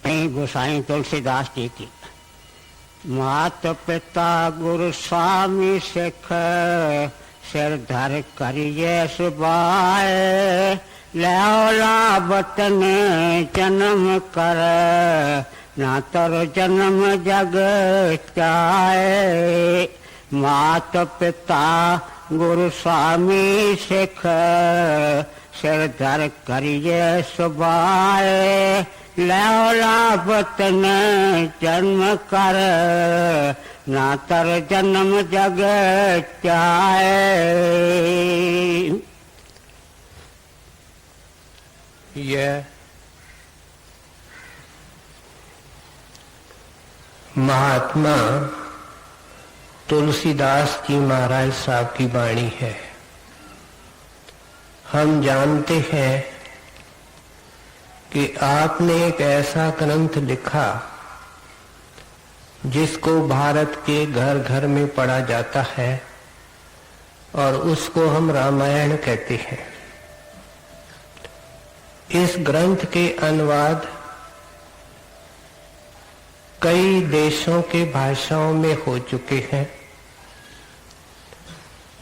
गोसाई तुलसीदास जी की। मात पिता गुरु स्वामी सिख सिर धर करिए सुबाए, लौला बतन जन्म कर ना तर जन्म जग चाहे। मात पिता गुरु स्वामी सिख सिर धर करिए सुबाए, लौला बतन जन्म कर ना तर जन्म जग चाहे। यह महात्मा तुलसीदास जी महाराज साहब की वाणी है। हम जानते हैं कि आपने एक ऐसा ग्रंथ लिखा जिसको भारत के घर घर में पढ़ा जाता है और उसको हम रामायण कहते हैं। इस ग्रंथ के अनुवाद कई देशों के भाषाओं में हो चुके हैं।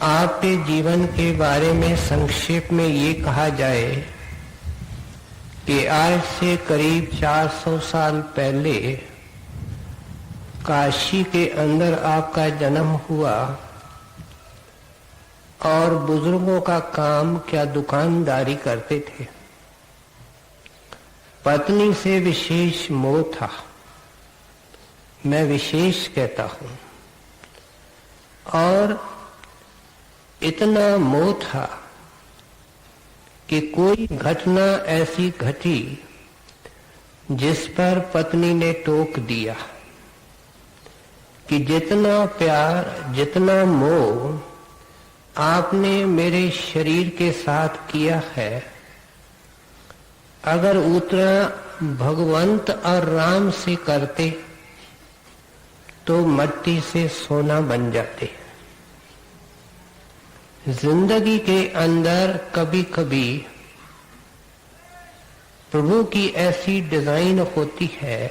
आपके जीवन के बारे में संक्षेप में ये कहा जाए कि आज से करीब 400 साल पहले काशी के अंदर आपका जन्म हुआ और बुजुर्गों का काम क्या दुकानदारी करते थे। पत्नी से विशेष मोह था, मैं विशेष कहता हूं, और इतना मोह था कि कोई घटना ऐसी घटी जिस पर पत्नी ने टोक दिया कि जितना प्यार जितना मोह आपने मेरे शरीर के साथ किया है, अगर उतना भगवंत और राम से करते तो मट्टी से सोना बन जाते। जिंदगी के अंदर कभी कभी प्रभु की ऐसी डिजाइन होती है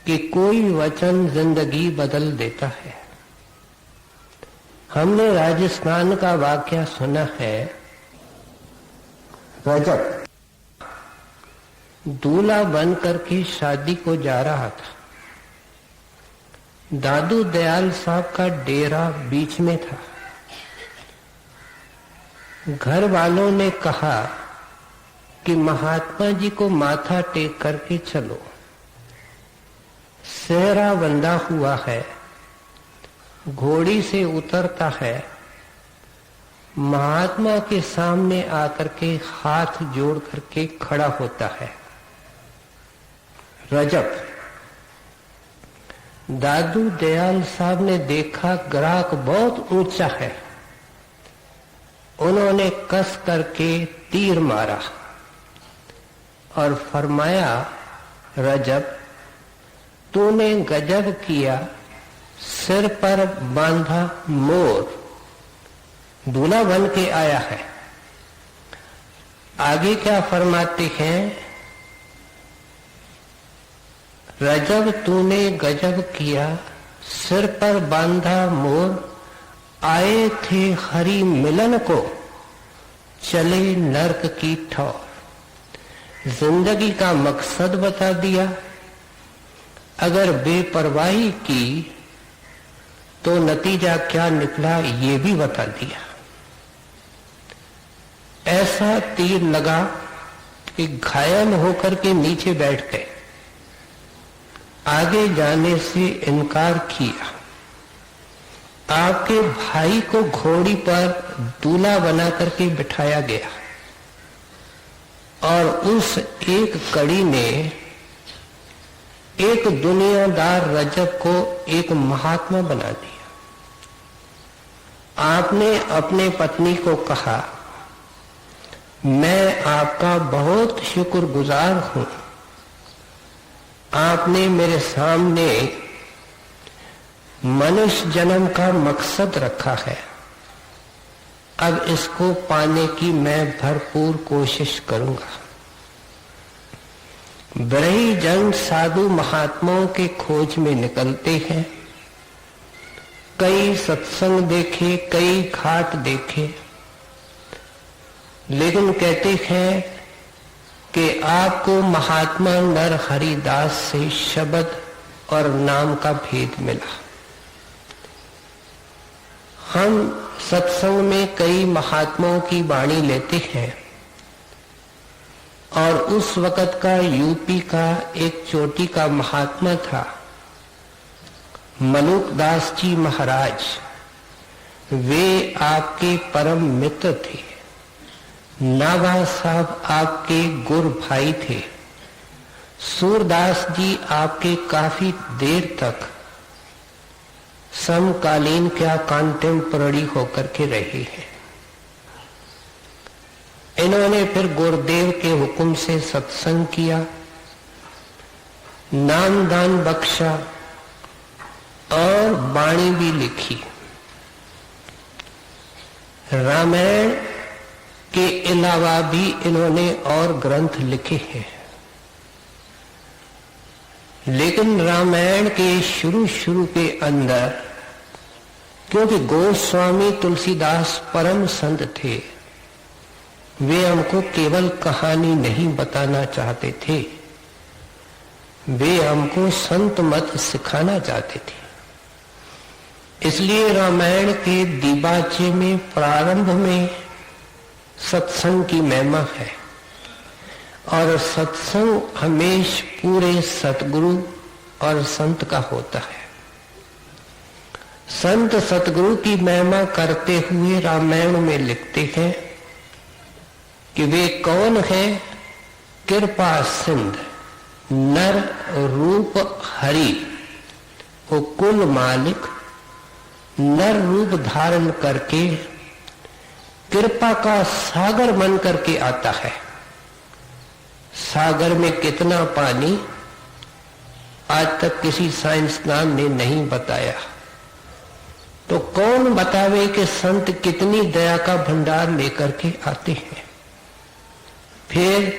कि कोई वचन जिंदगी बदल देता है। हमने राजस्थान का वाकया सुना है। रजब दूल्हा बन करके शादी को जा रहा था। दादू दयाल साहब का डेरा बीच में था। घर वालों ने कहा कि महात्मा जी को माथा टेक करके चलो, सेहरा बंधा हुआ है, घोड़ी से उतरता है, महात्मा के सामने आकर के हाथ जोड़ करके खड़ा होता है। रजब दादू दयाल साहब ने देखा ग्राहक बहुत ऊंचा है। उन्होंने कस करके तीर मारा और फरमाया, रजब तूने गजब किया, सिर पर बांधा मोर, दूल्हा बन के आया है। आगे क्या फरमाते हैं, रजब तूने गजब किया, सिर पर बांधा मोर, आए थे हरि मिलन को, चले नरक की ठौर। जिंदगी का मकसद बता दिया, अगर बेपरवाही की तो नतीजा क्या निकला ये भी बता दिया। ऐसा तीर लगा कि घायल होकर के नीचे बैठ गए, आगे जाने से इनकार किया। आपके भाई को घोड़ी पर दूल्हा बना करके बिठाया गया और उस एक कड़ी ने एक दुनियादार रजब को एक महात्मा बना दिया। आपने अपने पत्नी को कहा, मैं आपका बहुत शुक्रगुजार हूं, आपने मेरे सामने मनुष्य जन्म का मकसद रखा है, अब इसको पाने की मैं भरपूर कोशिश करूंगा। ब्रही जन साधु महात्माओं के खोज में निकलते हैं। कई सत्संग देखे, कई घाट देखे, लेकिन कहते हैं कि आपको महात्मा नर हरिदास से शब्द और नाम का भेद मिला। हम सत्संग में कई महात्माओं की वाणी लेते हैं और उस वक़्त का यूपी का एक चोटी का महात्मा था मलुकदास जी महाराज। वे आपके परम मित्र थे। नाभा साहब आपके गुरु भाई थे। सूरदास जी आपके काफी देर तक समकालीन क्या कंटेम्पररी होकर के रहे हैं। इन्होंने फिर गुरुदेव के हुक्म से सत्संग किया, नामदान बख्शा और वाणी भी लिखी। रामायण के अलावा भी इन्होंने और ग्रंथ लिखे हैं, लेकिन रामायण के शुरू के अंदर, क्योंकि गोस्वामी तुलसीदास परम संत थे, वे हमको केवल कहानी नहीं बताना चाहते थे, वे हमको संत मत सिखाना चाहते थे। इसलिए रामायण के दीबाचे में प्रारंभ में सत्संग की महिमा है और सत्संग हमेश पूरे सतगुरु और संत का होता है। संत सतगुरु की महिमा करते हुए रामायण में लिखते हैं कि वे कौन है? कृपा सिंध नर रूप हरि, वो कुल मालिक नर रूप धारण करके कृपा का सागर बन करके आता है। सागर में कितना पानी आज तक किसी साइंसदान ने नहीं बताया, तो कौन बतावे कि संत कितनी दया का भंडार लेकर के आते हैं। फिर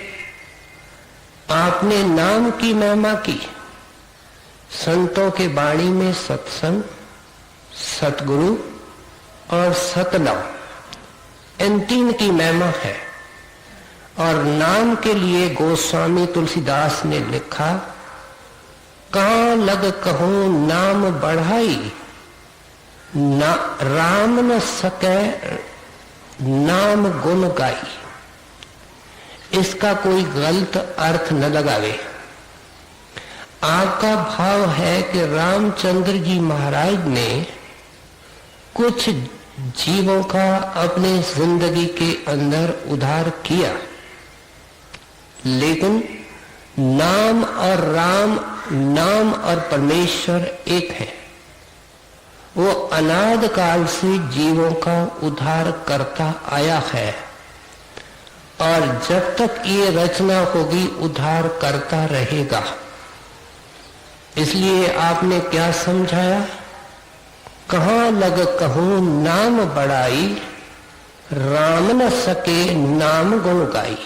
आपने नाम की महिमा की। संतों के वाणी में सत्संग, सतगुरु और सतनाम, इन तीन की महिमा है। और नाम के लिए गोस्वामी तुलसीदास ने लिखा, कहाँ लग कहूं नाम बढ़ाई, ना राम न सके नाम गुण गाई। इसका कोई गलत अर्थ न लगावे। आपका भाव है कि रामचंद्र जी महाराज ने कुछ जीवों का अपने जिंदगी के अंदर उद्धार किया, लेकिन नाम और राम, नाम और परमेश्वर एक है। वो अनाद काल से जीवों का उद्धार करता आया है और जब तक ये रचना होगी उद्धार करता रहेगा। इसलिए आपने क्या समझाया? कहाँ लग कहूं नाम बढ़ाई, राम न सके नाम गुण गाई।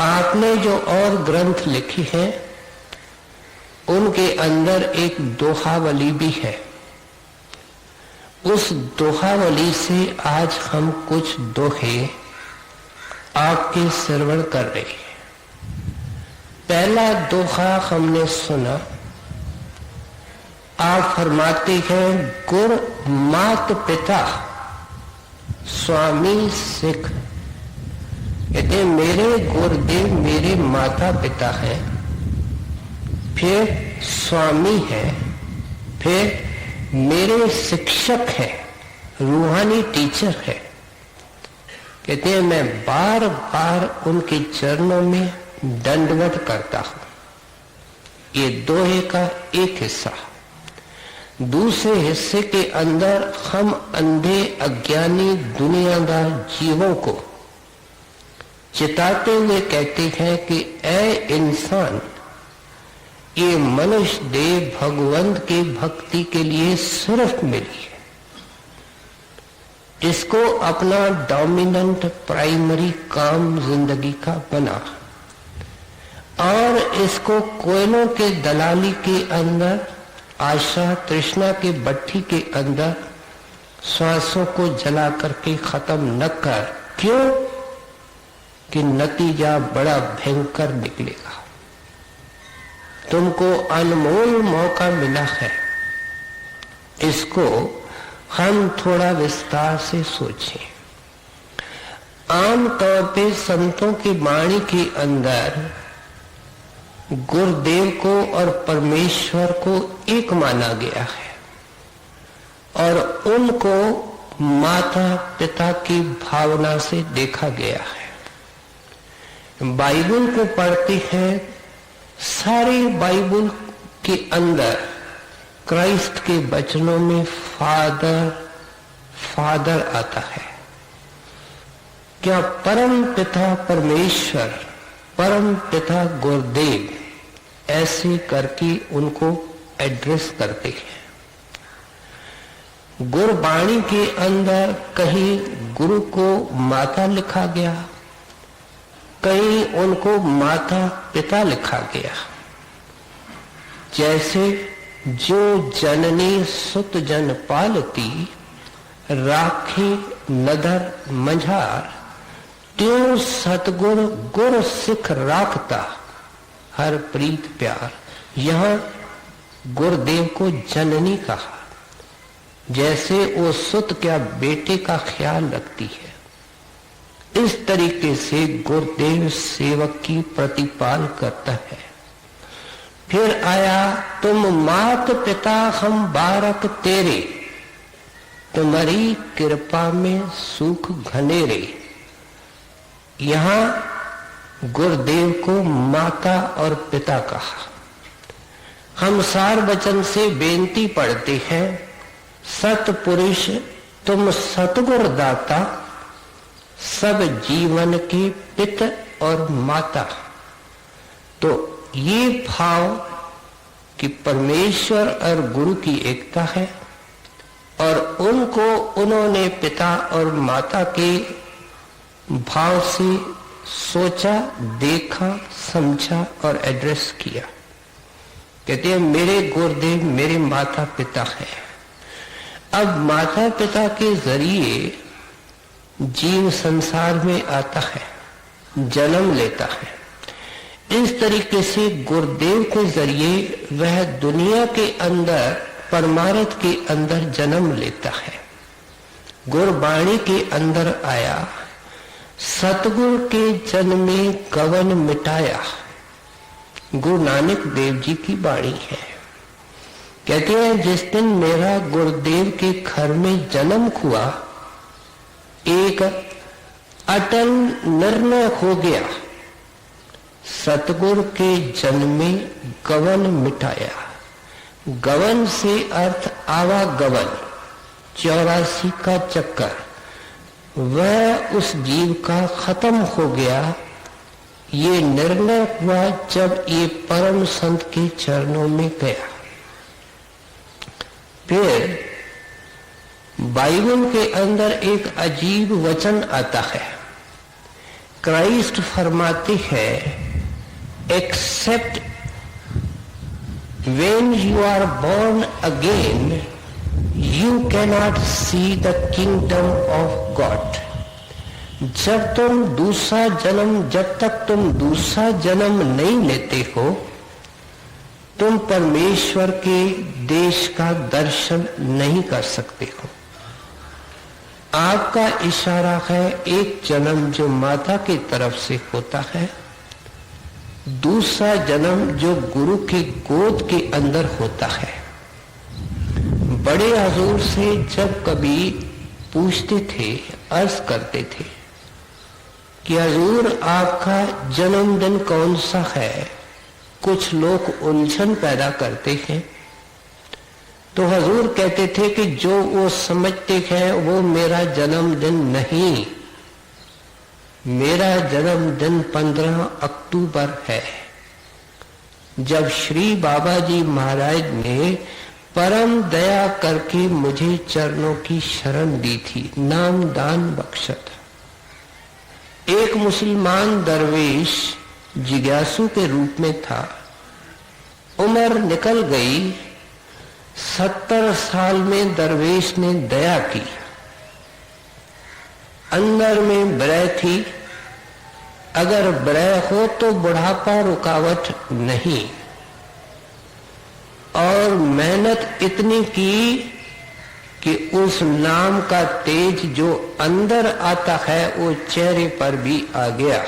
आपने जो और ग्रंथ लिखे हैं उनके अंदर एक दोहावली भी है। उस दोहावली से आज हम कुछ दोहे आपके श्रवण कर रहे हैं। पहला दोहा हमने सुना, आप फरमाते हैं, गुर मात पिता स्वामी सिख। कहते मेरे गुरुदेव मेरे माता पिता हैं, फिर स्वामी है, फिर मेरे शिक्षक है, रूहानी टीचर है। कहते हैं मैं बार बार उनके चरणों में दंडवत करता हूं। ये दोहे का एक हिस्सा। दूसरे हिस्से के अंदर हम अंधे अज्ञानी दुनियादार जीवों को चिताते हुए कहते हैं कि ऐ इंसान, ये मनुष्य देह भगवंत के भक्ति के लिए सिर्फ मिली है। इसको अपना डोमिनेंट प्राइमरी काम जिंदगी का बना। और इसको कोयलों के दलाली के अंदर, आशा तृष्णा के भट्ठी के अंदर श्वासों को जला करके खत्म न कर। क्यों? कि नतीजा बड़ा भयंकर निकलेगा। तुमको अनमोल मौका मिला है, इसको हम थोड़ा विस्तार से सोचें। आमतौर पे संतों की वाणी के अंदर गुरुदेव को और परमेश्वर को एक माना गया है और उनको माता पिता की भावना से देखा गया है। बाइबल को पढ़ते हैं, सारे बाइबल के अंदर क्राइस्ट के वचनों में फादर फादर आता है। क्या परम पिता परमेश्वर, परम पिता गुरुदेव ऐसे करके उनको एड्रेस करते हैं। गुरबाणी के अंदर कहीं गुरु को माता लिखा गया, कहीं उनको माता पिता लिखा गया। जैसे जो जननी सुत जन पालती, राखी नदर मंझार, त्यों सतगुर गुर सिख राखता, हर प्रीत प्यार। यहां गुरुदेव को जननी कहा, जैसे वो सुत क्या बेटे का ख्याल रखती है। इस तरीके से गुरुदेव सेवक की प्रतिपाल करता है। फिर आया, तुम मात पिता हम बारक तेरे, तुम्हारी कृपा में सुख घनेरे। यहां गुरुदेव को माता और पिता कहा। हम सार वचन से बेनती पढ़ते हैं, सतपुरुष तुम सतगुर दाता, सब जीवन के पित और माता। तो ये भाव कि परमेश्वर और गुरु की एकता है और उनको उन्होंने पिता और माता के भाव से सोचा, देखा, समझा और एड्रेस किया। कहते हैं मेरे गुरुदेव मेरे माता पिता है। अब माता पिता के जरिए जीव संसार में आता है, जन्म लेता है। इस तरीके से गुरुदेव के जरिए वह दुनिया के अंदर, परमार्थ के अंदर जन्म लेता है। गुरबाणी के अंदर आया, सतगुरु के जन्मे गवन मिटाया। गुरु नानक देव जी की वाणी है। कहते हैं जिस दिन मेरा गुरुदेव के घर में जन्म हुआ, एक अटल निर्णय हो गया, सतगुरु के जन्मे गवन मिटाया। गवन से अर्थ आवागवन, 84 का चक्कर, वह उस जीव का खत्म हो गया। ये निर्णय हुआ जब ये परम संत के चरणों में गया। फिर बाइबल के अंदर एक अजीब वचन आता है। क्राइस्ट फरमाते हैं, accept when you are born again you cannot see the kingdom of God। जब तक तुम दूसरा जन्म नहीं लेते हो, तुम परमेश्वर के देश का दर्शन नहीं कर सकते हो। आपका इशारा है एक जन्म जो माता की तरफ से होता है, दूसरा जन्म जो गुरु की गोद के अंदर होता है। बड़े हजूर से जब कभी पूछते थे, अर्ज करते थे कि हजूर आपका जन्मदिन कौन सा है, कुछ लोग उलझन पैदा करते हैं, तो हजूर कहते थे कि जो वो समझते हैं वो मेरा जन्मदिन नहीं, मेरा जन्मदिन 15 अक्टूबर है, जब श्री बाबा जी महाराज ने परम दया करके मुझे चरणों की शरण दी थी, नाम दान बख्शत। एक मुसलमान दरवेश जिज्ञासु के रूप में था। उम्र निकल गई, 70 साल में दरवेश ने दया की। अंदर में ब्रह थी, अगर ब्रह हो तो बुढ़ापा रुकावट नहीं, और मेहनत इतनी की कि उस नाम का तेज जो अंदर आता है वो चेहरे पर भी आ गया।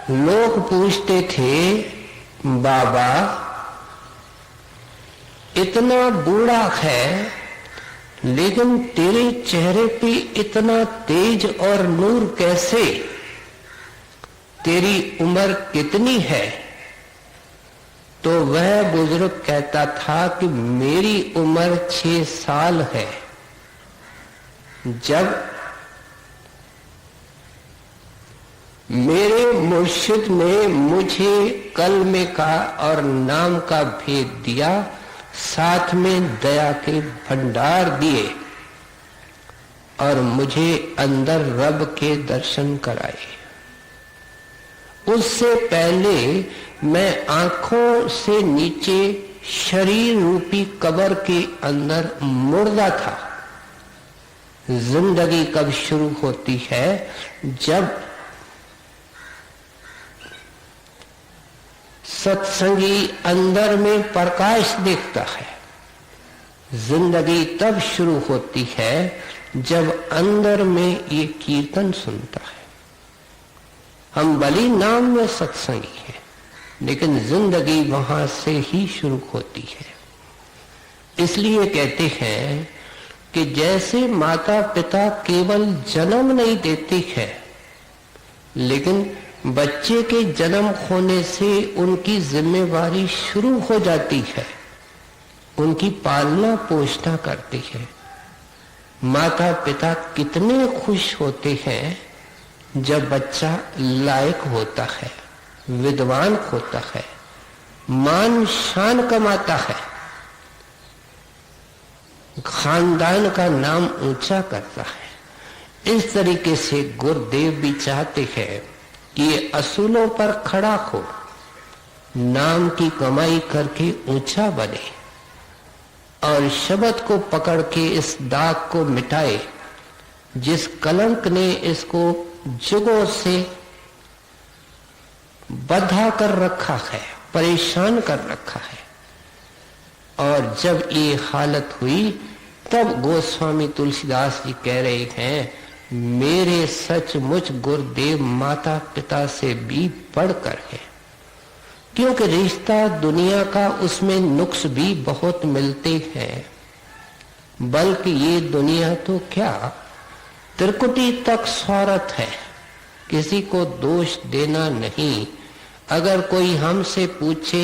लोग पूछते थे, बाबा इतना बूढ़ा है लेकिन तेरे चेहरे पे इतना तेज और नूर कैसे? तेरी उम्र कितनी है? तो वह बुजुर्ग कहता था कि मेरी उम्र 6 साल है। जब मेरे मुर्शिद ने मुझे कलमे का और नाम का भेद दिया, साथ में दया के भंडार दिए और मुझे अंदर रब के दर्शन कराए। उससे पहले मैं आंखों से नीचे शरीर रूपी कब्र के अंदर मुर्दा था। जिंदगी कब शुरू होती है? जब सत्संगी अंदर में प्रकाश देखता है। जिंदगी तब शुरू होती है जब अंदर में ये कीर्तन सुनता है। हम भली नाम में सत्संगी हैं, लेकिन जिंदगी वहां से ही शुरू होती है। इसलिए कहते हैं कि जैसे माता पिता केवल जन्म नहीं देती है, लेकिन बच्चे के जन्म होने से उनकी जिम्मेवारी शुरू हो जाती है, उनकी पालना पोषणा करती है। माता पिता कितने खुश होते हैं जब बच्चा लायक होता है, विद्वान होता है, मान शान कमाता है, खानदान का नाम ऊंचा करता है। इस तरीके से गुरुदेव भी चाहते हैं कि ये असूलों पर खड़ा हो, नाम की कमाई करके ऊंचा बने और शब्द को पकड़ के इस दाग को मिटाए जिस कलंक ने इसको जुगों से बंधा कर रखा है, परेशान कर रखा है। और जब ये हालत हुई तब गोस्वामी तुलसीदास जी कह रहे हैं, मेरे सचमुच गुरुदेव माता पिता से भी बढ़कर है, क्योंकि रिश्ता दुनिया का उसमें नुक्स भी बहुत मिलते हैं। बल्कि ये दुनिया तो क्या त्रिकुटी तक स्वार्थ है, किसी को दोष देना नहीं। अगर कोई हमसे पूछे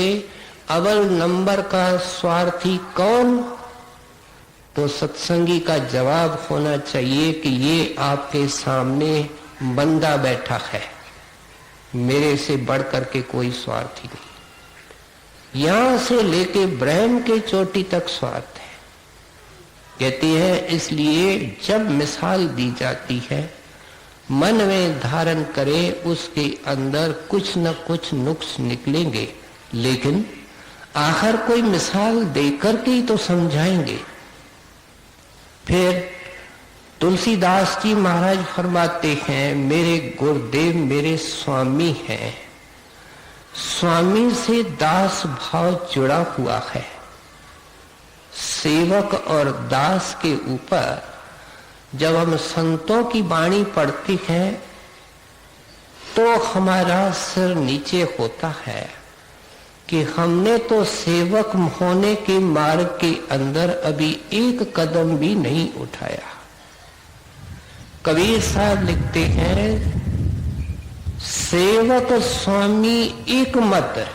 अव्वल नंबर का स्वार्थी कौन, तो सत्संगी का जवाब होना चाहिए कि ये आपके सामने बंदा बैठा है, मेरे से बढ़कर के कोई स्वार्थी नहीं। यहां से लेके ब्रह्म के चोटी तक स्वार्थ है। कहती है इसलिए जब मिसाल दी जाती है, मन में धारण करे, उसके अंदर कुछ न कुछ नुक्स निकलेंगे, लेकिन आखिर कोई मिसाल देकर के ही तो समझाएंगे। फिर तुलसीदास जी महाराज फरमाते हैं, मेरे गुरुदेव मेरे स्वामी हैं। स्वामी से दास भाव जुड़ा हुआ है। सेवक और दास के ऊपर जब हम संतों की वाणी पढ़ती है तो हमारा सिर नीचे होता है कि हमने तो सेवक होने के मार्ग के अंदर अभी एक कदम भी नहीं उठाया। कबीर साहब लिखते हैं, सेवक स्वामी एक मत,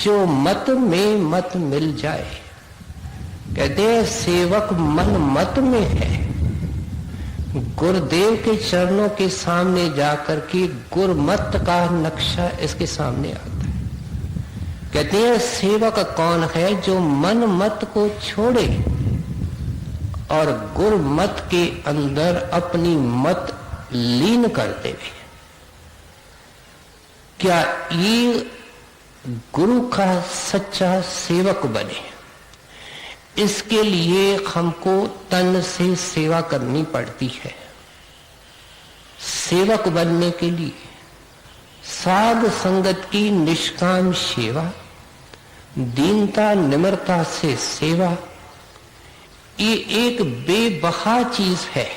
जो मत में मत मिल जाए। कहते हैं सेवक मन मत में है, गुरुदेव के चरणों के सामने जाकर के गुरमत का नक्शा इसके सामने आता है। कहते हैं सेवक कौन है? जो मन मत को छोड़े और गुरमत के अंदर अपनी मत लीन कर देवे। क्या ये गुरु का सच्चा सेवक बने, इसके लिए हमको तन से सेवा करनी पड़ती है। सेवक बनने के लिए साध संगत की निष्काम सेवा, दीनता निम्रता से सेवा, ये एक बेबहा चीज है,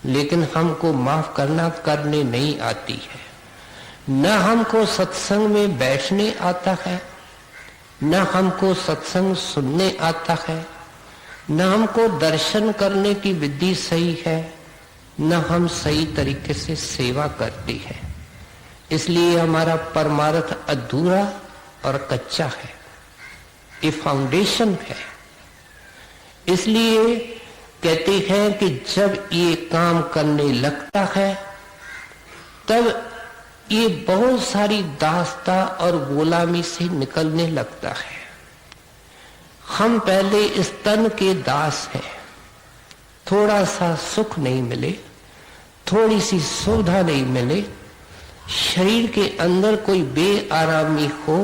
लेकिन हमको माफ करने नहीं आती है। न हमको सत्संग में बैठने आता है, न हमको सत्संग सुनने आता है, न हमको दर्शन करने की विधि सही है, न हम सही तरीके से सेवा करते हैं। इसलिए हमारा परमार्थ अधूरा और कच्चा है, ये फाउंडेशन है। इसलिए कहते हैं कि जब ये काम करने लगता है तब ये बहुत सारी दासता और गुलामी से निकलने लगता है। हम पहले इस तन के दास हैं, थोड़ा सा सुख नहीं मिले, थोड़ी सी सुविधा नहीं मिले, शरीर के अंदर कोई बेआरामी हो,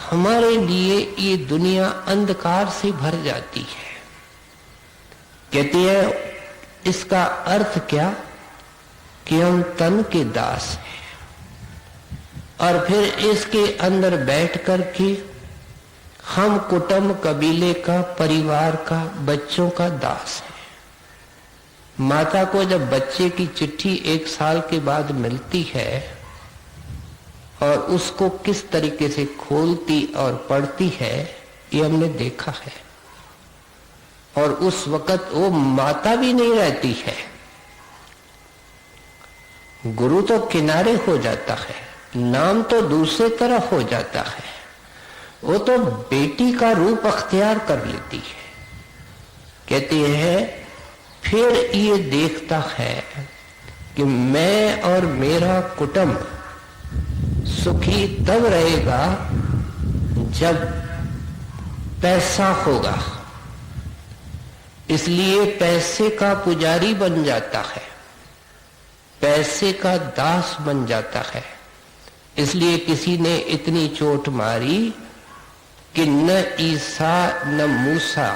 हमारे लिए ये दुनिया अंधकार से भर जाती है। कहते हैं इसका अर्थ क्या कि हम तन के दास हैं और फिर इसके अंदर बैठ कर के हम कुटुंब कबीले का, परिवार का, बच्चों का दास हैं। माता को जब बच्चे की चिट्ठी 1 साल के बाद मिलती है और उसको किस तरीके से खोलती और पढ़ती है, ये हमने देखा है। और उस वक्त वो माता भी नहीं रहती है, गुरु तो किनारे हो जाता है, नाम तो दूसरे तरफ हो जाता है, वो तो बेटी का रूप अख्तियार कर लेती है। कहती है फिर ये देखता है कि मैं और मेरा कुटुंब सुखी तब रहेगा जब पैसा होगा। इसलिए पैसे का पुजारी बन जाता है, पैसे का दास बन जाता है। इसलिए किसी ने इतनी चोट मारी कि न ईसा न मूसा,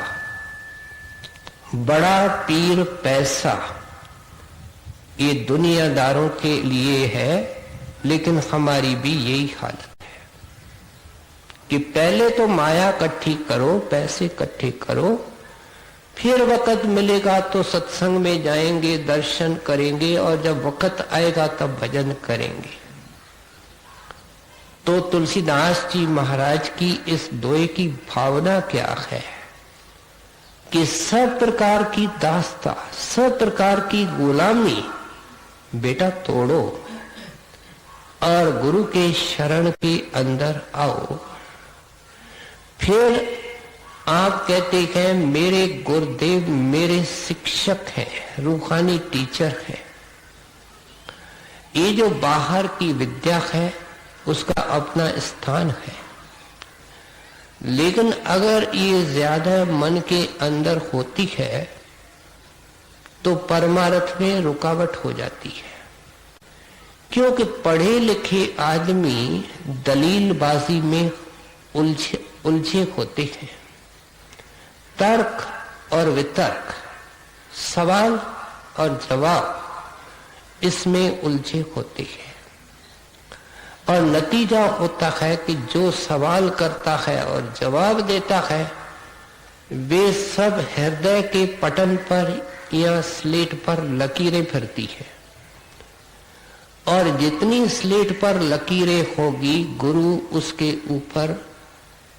बड़ा पीर पैसा। ये दुनियादारों के लिए है, लेकिन हमारी भी यही हालत है कि पहले तो माया इकट्ठी करो, पैसे इकट्ठे करो, फिर वक्त मिलेगा तो सत्संग में जाएंगे, दर्शन करेंगे, और जब वक्त आएगा तब भजन करेंगे। तो तुलसीदास जी महाराज की इस दोए की भावना क्या है कि सब प्रकार की दास्ता, सब प्रकार की गुलामी बेटा तोड़ो और गुरु के शरण के अंदर आओ। फिर आप कहते हैं मेरे गुरुदेव मेरे शिक्षक हैं, रूहानी टीचर हैं। ये जो बाहर की विद्या है उसका अपना स्थान है, लेकिन अगर ये ज्यादा मन के अंदर होती है तो परमार्थ में रुकावट हो जाती है। क्योंकि पढ़े लिखे आदमी दलीलबाजी में उलझे होते हैं, तर्क और वितर्क, सवाल और जवाब, इसमें उलझे होते हैं। और नतीजा होता है कि जो सवाल करता है और जवाब देता है वे सब हृदय के पटल पर या स्लेट पर लकीरें फिरती है, और जितनी स्लेट पर लकीरें होगी गुरु उसके ऊपर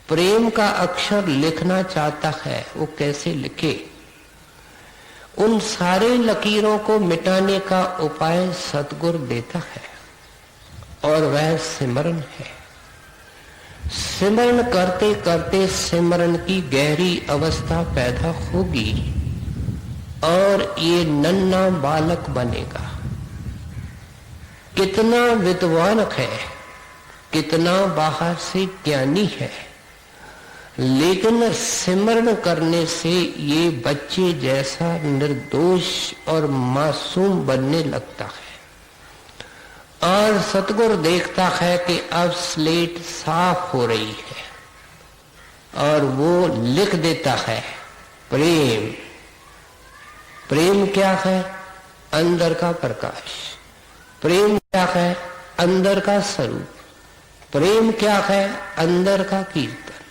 प्रेम का अक्षर लिखना चाहता है, वो कैसे लिखे? उन सारे लकीरों को मिटाने का उपाय सतगुरु देता है और वह सिमरन है। सिमरन करते करते सिमरन की गहरी अवस्था पैदा होगी और ये नन्हा बालक बनेगा। कितना विद्वान है, कितना बाहर से ज्ञानी है, लेकिन सिमरन करने से ये बच्चे जैसा निर्दोष और मासूम बनने लगता है और सतगुरु देखता है कि अब स्लेट साफ हो रही है और वो लिख देता है प्रेम। प्रेम क्या है? अंदर का प्रकाश। प्रेम क्या है? अंदर का स्वरूप। प्रेम क्या है? अंदर का कीर्तन।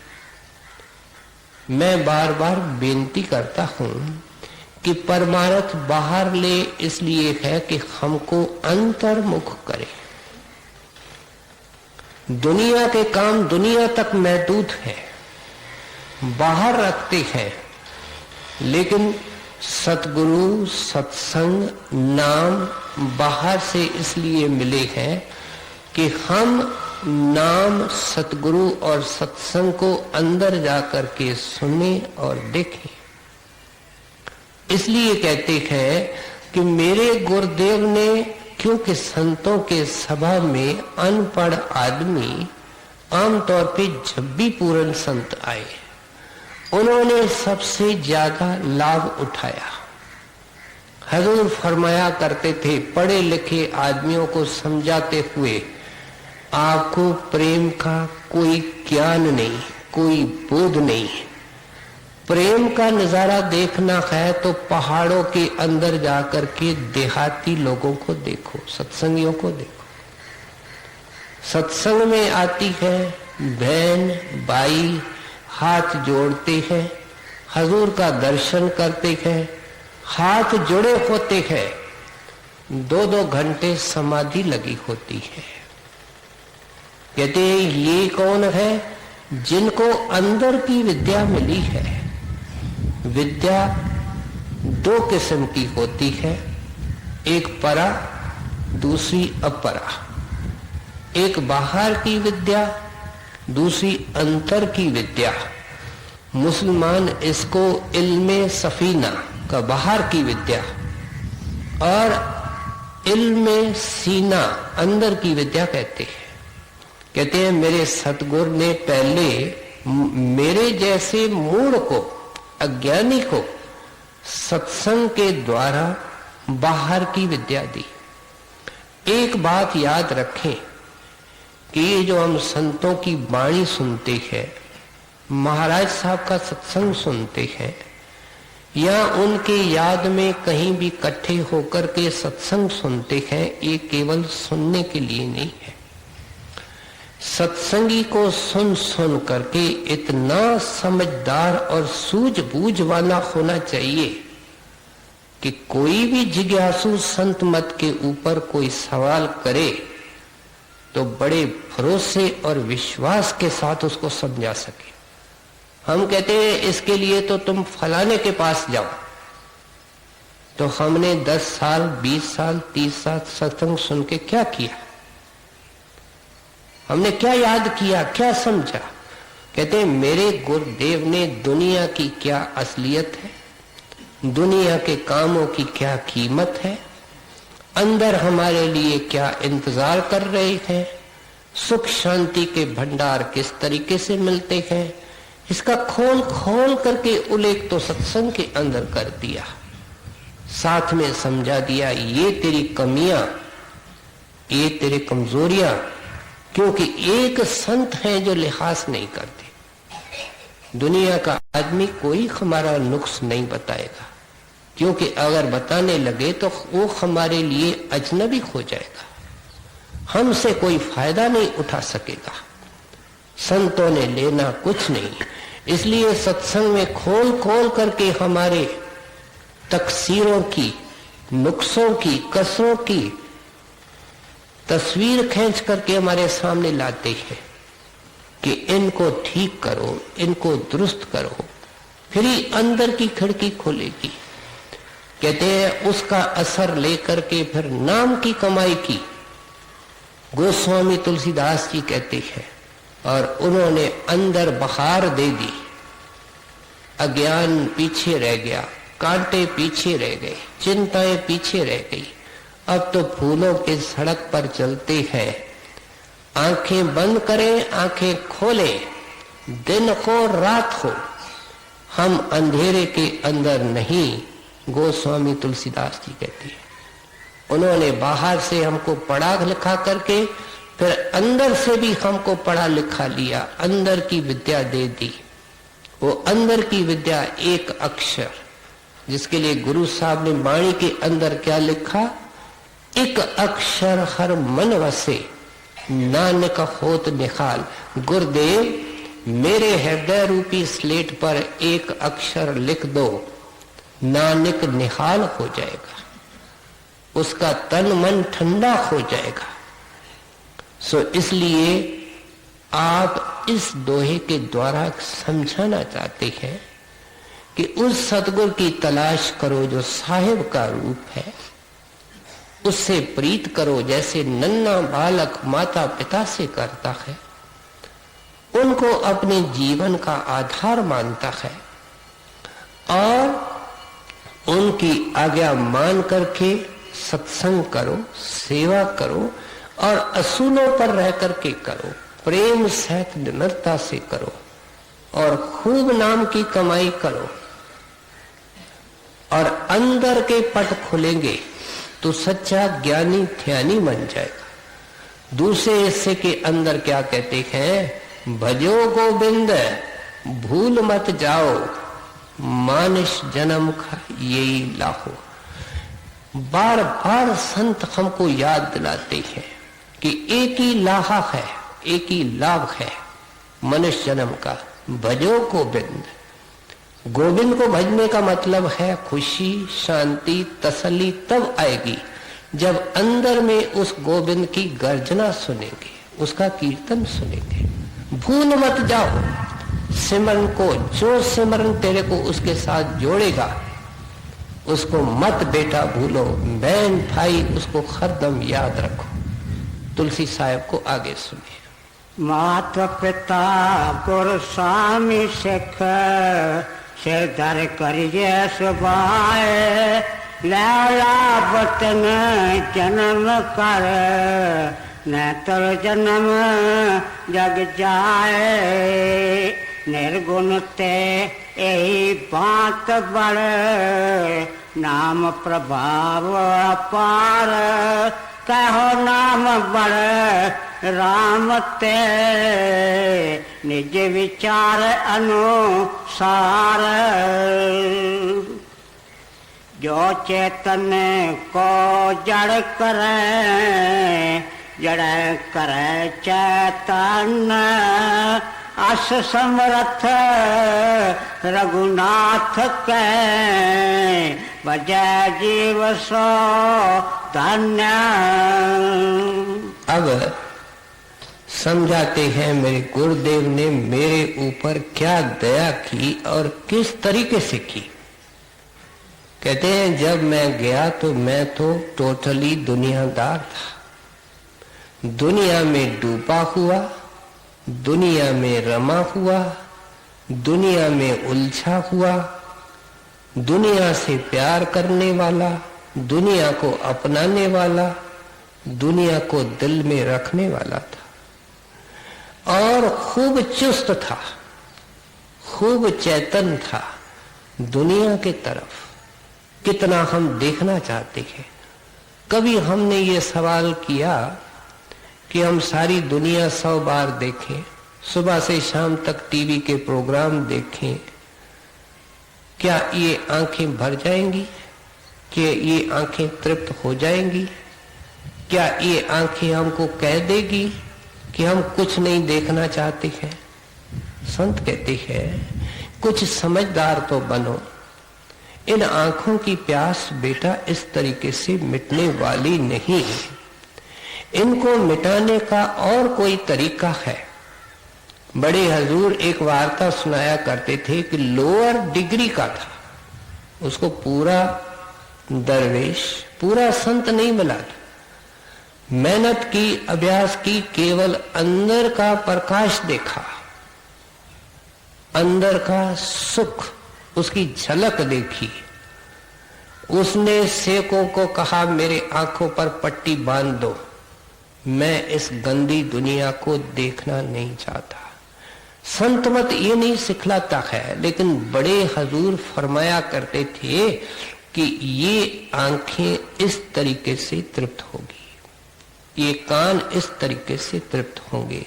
मैं बार बार बेनती करता हूं कि परमार्थ बाहर ले, इसलिए है कि हमको अंतर्मुख करे। दुनिया के काम दुनिया तक महदूद है, बाहर रखते हैं, लेकिन सतगुरु, सत्संग, नाम बाहर से इसलिए मिले हैं कि हम नाम, सतगुरु और सत्संग को अंदर जाकर के सुने और देखें। इसलिए कहते हैं कि मेरे गुरुदेव ने, क्योंकि संतों के सभा में अनपढ़ आदमी आमतौर पे जब भी पूर्ण संत आए, उन्होंने सबसे ज्यादा लाभ उठाया। हजूर फरमाया करते थे, पढ़े लिखे आदमियों को समझाते हुए, आपको प्रेम का कोई ज्ञान नहीं, कोई बोध नहीं। प्रेम का नजारा देखना है तो पहाड़ों के अंदर जाकर के देहाती लोगों को देखो, सत्संगियों को देखो। सत्संग में आती है बहन भाई, हाथ जोड़ते हैं, हजूर का दर्शन करते हैं, हाथ जुड़े होते हैं, 2-2 घंटे समाधि लगी होती है। कहते हैं ये कौन है? जिनको अंदर की विद्या मिली है। विद्या 2 किस्म की होती है, एक परा, दूसरी अपरा। एक बाहर की विद्या, दूसरी अंतर की विद्या। मुसलमान इसको इल्मे सफीना का बाहर की विद्या और इल्मे सीना अंदर की विद्या कहते हैं। कहते हैं मेरे सतगुरु ने पहले मेरे जैसे मूढ़ को, अज्ञानी को सत्संग के द्वारा बाहर की विद्या दी। एक बात याद रखें कि ये जो हम संतों की वाणी सुनते हैं, महाराज साहब का सत्संग सुनते हैं, या उनके याद में कहीं भी इकट्ठे होकर के सत्संग सुनते हैं, ये केवल सुनने के लिए नहीं है। सत्संगी को सुन सुन करके इतना समझदार और सूझबूझ वाला होना चाहिए कि कोई भी जिज्ञासु संत मत के ऊपर कोई सवाल करे तो बड़े भरोसे और विश्वास के साथ उसको समझा सके। हम कहते हैं इसके लिए तो तुम फलाने के पास जाओ, तो हमने 10 साल 20 साल 30 साल सत्संग सुन के क्या किया? हमने क्या याद किया, क्या समझा? कहते हैं मेरे गुरुदेव ने दुनिया की क्या असलियत है, दुनिया के कामों की क्या कीमत है, अंदर हमारे लिए क्या इंतजार कर रहे हैं, सुख शांति के भंडार किस तरीके से मिलते हैं, इसका खोल खोल करके उल्लेख तो सत्संग के अंदर कर दिया। साथ में समझा दिया ये तेरी कमियां, ये तेरी कमजोरियां, क्योंकि एक संत हैं जो लिहाज नहीं करते। दुनिया का आदमी कोई हमारा नुक्स नहीं बताएगा, क्योंकि अगर बताने लगे तो वो हमारे लिए अजनबी हो जाएगा, हमसे कोई फायदा नहीं उठा सकेगा। संतों ने लेना कुछ नहीं, इसलिए सत्संग में खोल खोल करके हमारे तकसीरों की, नुक्सों की, कसरों की तस्वीर खींच करके हमारे सामने लाते हैं कि इनको ठीक करो, इनको दुरुस्त करो, फिर ही अंदर की खिड़की खोलेगी। कहते हैं उसका असर लेकर के फिर नाम की कमाई की। गोस्वामी तुलसीदास जी कहते हैं, और उन्होंने अंदर बहार दे दी। अज्ञान पीछे रह गया, कांटे पीछे रह गए, चिंताएं पीछे रह गई। अब तो फूलों के सड़क पर चलते हैं, आंखें बंद करें आंखें खोलें, दिन हो रात हो, हम अंधेरे के अंदर नहीं। गोस्वामी तुलसीदास जी कहते हैं उन्होंने बाहर से हमको पढ़ा लिखा करके फिर अंदर से भी हमको पढ़ा लिखा लिया, अंदर की विद्या दे दी। वो अंदर की विद्या एक अक्षर, जिसके लिए गुरु साहब ने वाणी के अंदर क्या लिखा, एक अक्षर हर मन वसे नानक होत निहाल। गुरुदेव मेरे हृदय रूपी स्लेट पर एक अक्षर लिख दो, नानक निहाल हो जाएगा, उसका तन मन ठंडा हो जाएगा। सो इसलिए आप इस दोहे के द्वारा समझाना चाहते हैं कि उस सतगुरु की तलाश करो जो साहिब का रूप है, उससे प्रीत करो जैसे नन्हा बालक माता पिता से करता है, उनको अपने जीवन का आधार मानता है और उनकी आज्ञा मान करके सत्संग करो, सेवा करो और असूलों पर रह करके करो, प्रेम सहित निम्रता से करो और खूब नाम की कमाई करो और अंदर के पट खुलेंगे तो सच्चा ज्ञानी ध्यानी बन जाएगा। दूसरे हिस्से के अंदर क्या कहते हैं, भजो गोविंद भूल मत जाओ, मानुष जन्म का यही लाहो। बार बार संत हमको याद दिलाते हैं कि एक ही लाहा है, एक ही लाभ है मनुष्य जन्म का, भजो गोविंद। गोविंद को भजने का मतलब है खुशी, शांति, तसल्ली तब आएगी जब अंदर में उस गोविंद की गर्जना सुनेंगे, उसका कीर्तन सुनेंगे। भूल मत जाओ सिमरन को, जो सिमरन तेरे को उसके साथ जोड़ेगा उसको मत बेटा भूलो, बहन भाई उसको हरदम याद रखो। तुलसी साहब को आगे सुनिए। माता पिता गुरु स्वामी सिख, सिर धर करिए सुभाए, लैला बतन जन्म कर, न तर जन्म जग जाए। निर्गुण ते यही बात बड़, नाम प्रभाव अपार, कहो नाम बड़ राम ते, निज विचार अनुसार। जो चेतन को जड़ करे, जड़ करे चैतन, अस समर्थ रघुनाथ के, बजै जीव सो धन्य। अब समझाते हैं मेरे गुरुदेव ने मेरे ऊपर क्या दया की और किस तरीके से की। कहते हैं जब मैं गया तो मैं तो टोटली दुनियादार था, दुनिया में डूबा हुआ, दुनिया में रमा हुआ, दुनिया में उलझा हुआ, दुनिया से प्यार करने वाला, दुनिया को अपनाने वाला, दुनिया को दिल में रखने वाला था और खूब चुस्त था, खूब चेतन था दुनिया के तरफ। कितना हम देखना चाहते हैं। कभी हमने ये सवाल किया कि हम सारी दुनिया 100 बार देखें, सुबह से शाम तक टीवी के प्रोग्राम देखें, क्या ये आंखें भर जाएंगी? क्या ये आंखें तृप्त हो जाएंगी? क्या ये आंखें हमको कह देगी कि हम कुछ नहीं देखना चाहते हैं? संत कहते हैं कुछ समझदार तो बनो। इन आंखों की प्यास बेटा इस तरीके से मिटने वाली नहीं है, इनको मिटाने का और कोई तरीका है। बड़े हजूर एक वार्ता सुनाया करते थे कि लोअर डिग्री का था, उसको पूरा दरवेश, पूरा संत नहीं मिला था। मेहनत की, अभ्यास की, केवल अंदर का प्रकाश देखा, अंदर का सुख, उसकी झलक देखी। उसने सेवकों को कहा मेरे आंखों पर पट्टी बांध दो, मैं इस गंदी दुनिया को देखना नहीं चाहता। संत मत ये नहीं सिखलाता है, लेकिन बड़े हजूर फरमाया करते थे कि ये आंखें इस तरीके से तृप्त होगी, ये कान इस तरीके से तृप्त होंगे,